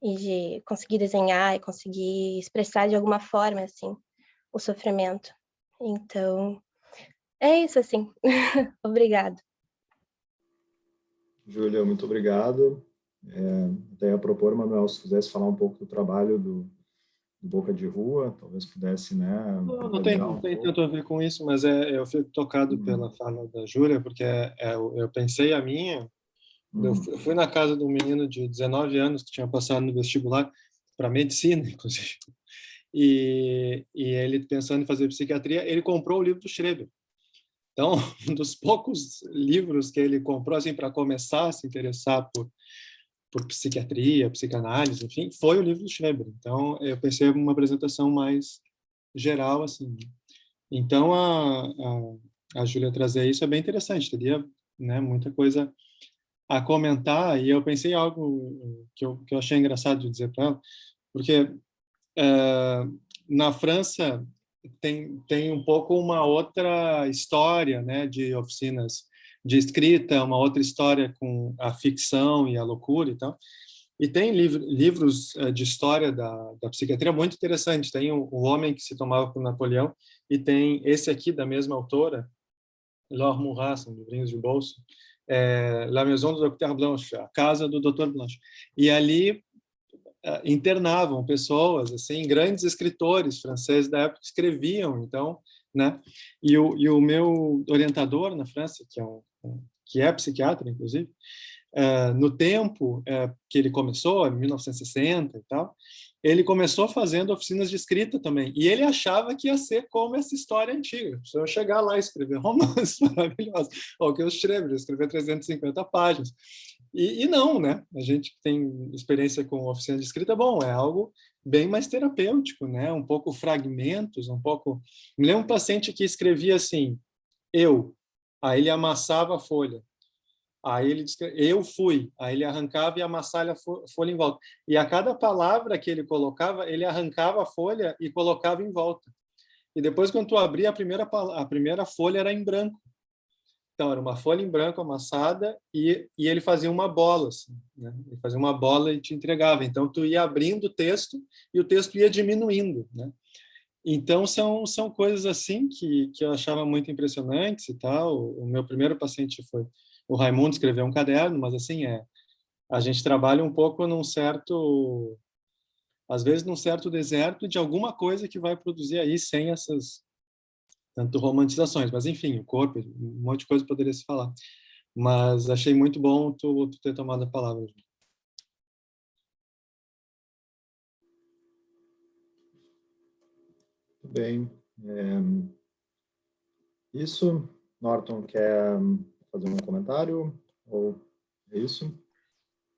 e de conseguir desenhar e conseguir expressar de alguma forma assim o sofrimento. Então, é isso assim. Obrigado. Júlia, muito obrigado. Até ia propor, Manuel, se quisesse falar um pouco do trabalho do Boca de Rua, talvez pudesse, né? Não tem tanto a ver com isso, mas eu fico tocado pela fala da Júlia, porque eu pensei a minha. Eu fui na casa de um menino de 19 anos que tinha passado no vestibular para medicina, inclusive. E ele, pensando em fazer psiquiatria, ele comprou o livro do Schreber. Então, um dos poucos livros que ele comprou assim para começar a se interessar por psiquiatria, psicanálise, enfim, foi o livro do Schreber. Então, eu pensei em uma apresentação mais geral, assim. Então, a Júlia trazer isso é bem interessante, teria, né, muita coisa a comentar, e eu pensei em algo que eu achei engraçado de dizer para ela, porque na França tem um pouco uma outra história, né, de oficinas de escrita, uma outra história com a ficção e a loucura e tal. E tem livros de história da psiquiatria muito interessantes. Tem o Homem que se tomava por Napoleão, e tem esse aqui da mesma autora, Laure Murat, são livrinhos de bolso, La Maison do Dr. Blanche, a casa do Dr. Blanche. E ali internavam pessoas, assim, grandes escritores franceses da época que escreviam, então, né? E o meu orientador na França, que é psiquiatra, inclusive, no tempo que ele começou, em 1960 e tal, ele começou fazendo oficinas de escrita também, e ele achava que ia ser como essa história antiga, se eu chegar lá e escrever romances maravilhosos, ou que eu escrever 350 páginas. E não, né? A gente que tem experiência com oficina de escrita, bom, é algo bem mais terapêutico, né? Um pouco fragmentos, um pouco... Me lembro um paciente que escrevia assim, aí ele amassava a folha, aí ele eu fui, aí ele arrancava e amassava a folha em volta. E a cada palavra que ele colocava, ele arrancava a folha e colocava em volta. E depois, quando tu abria, a primeira folha era em branco. Então, era uma folha em branco amassada e ele fazia uma bola, assim, né? Ele fazia uma bola e te entregava. Então, tu ia abrindo o texto e o texto ia diminuindo, né? Então, são coisas assim que eu achava muito impressionantes e tal. O meu primeiro paciente foi o Raimundo, escreveu um caderno, mas assim, a gente trabalha um pouco às vezes num certo deserto de alguma coisa que vai produzir aí sem essas tanto romantizações, mas enfim, o corpo, um monte de coisa poderia se falar. Mas achei muito bom tu ter tomado a palavra. Muito bem. Isso, Norton, quer fazer um comentário? Ou é isso?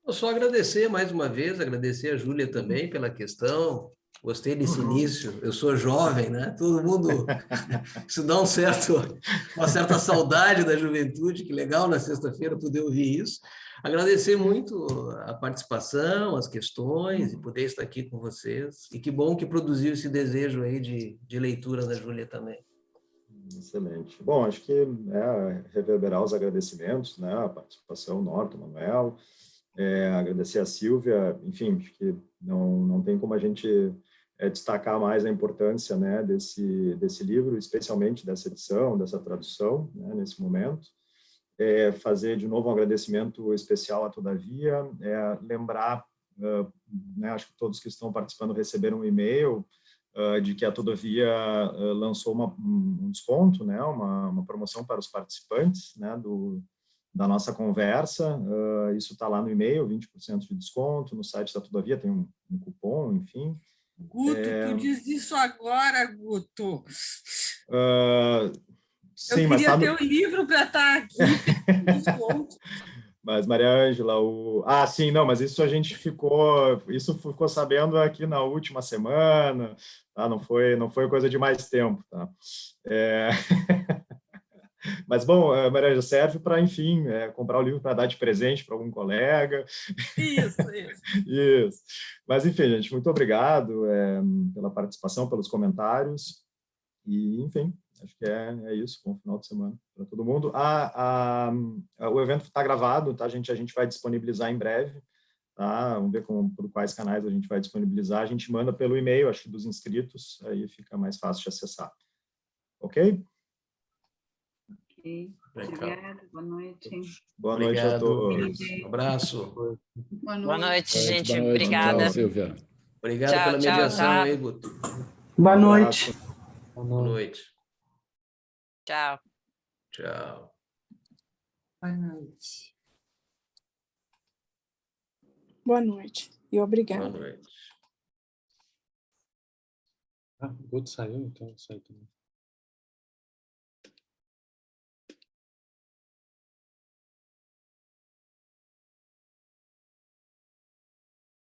Eu só agradecer mais uma vez, agradecer a Júlia também pela questão. Gostei desse início. Eu sou jovem, né? Todo mundo... Isso dá uma certa saudade da juventude. Que legal na sexta-feira poder ouvir isso. Agradecer muito a participação, as questões e poder estar aqui com vocês. E que bom que produziu esse desejo aí de leitura da Júlia também. Excelente. Bom, acho que reverberar os agradecimentos, né? A participação, Norton, Manuel, agradecer a Sílvia, enfim, acho que não tem como a gente destacar mais a importância, né, desse livro, especialmente dessa edição, dessa tradução, né, nesse momento. Fazer de novo um agradecimento especial a Todavia, lembrar, né, acho que todos que estão participando receberam um e-mail de que a Todavia lançou um desconto, né, uma promoção para os participantes, né, da nossa conversa. Isso está lá no e-mail, 20% de desconto, no site da Todavia tem um cupom, enfim. Guto, tu diz isso agora, Guto. Sim, eu queria ter o livro para estar aqui. Mas, Maria Ângela, sim, não, mas isso ficou sabendo aqui na última semana, tá? Não foi coisa de mais tempo, tá? Mas, bom, Maria, serve para, enfim, comprar o livro para dar de presente para algum colega. Isso. Isso. Mas, enfim, gente, muito obrigado pela participação, pelos comentários. E, enfim, acho que é isso. Bom final de semana para todo mundo. O evento está gravado, tá, gente? A gente vai disponibilizar em breve. Tá? Vamos ver por quais canais a gente vai disponibilizar. A gente manda pelo e-mail, acho que dos inscritos, aí fica mais fácil de acessar. Ok? Ok. Obrigada, boa noite. Boa noite a todos. Um abraço. Boa noite, gente. Boa noite. Obrigada. Tchau, Silvia. Obrigado Tchau, pela tchau, mediação tchau. aí, Guto. Boa noite. Boa noite. Tchau. Tchau. Boa noite. Boa noite e obrigada. Boa noite. O Guto saiu, então eu saio também.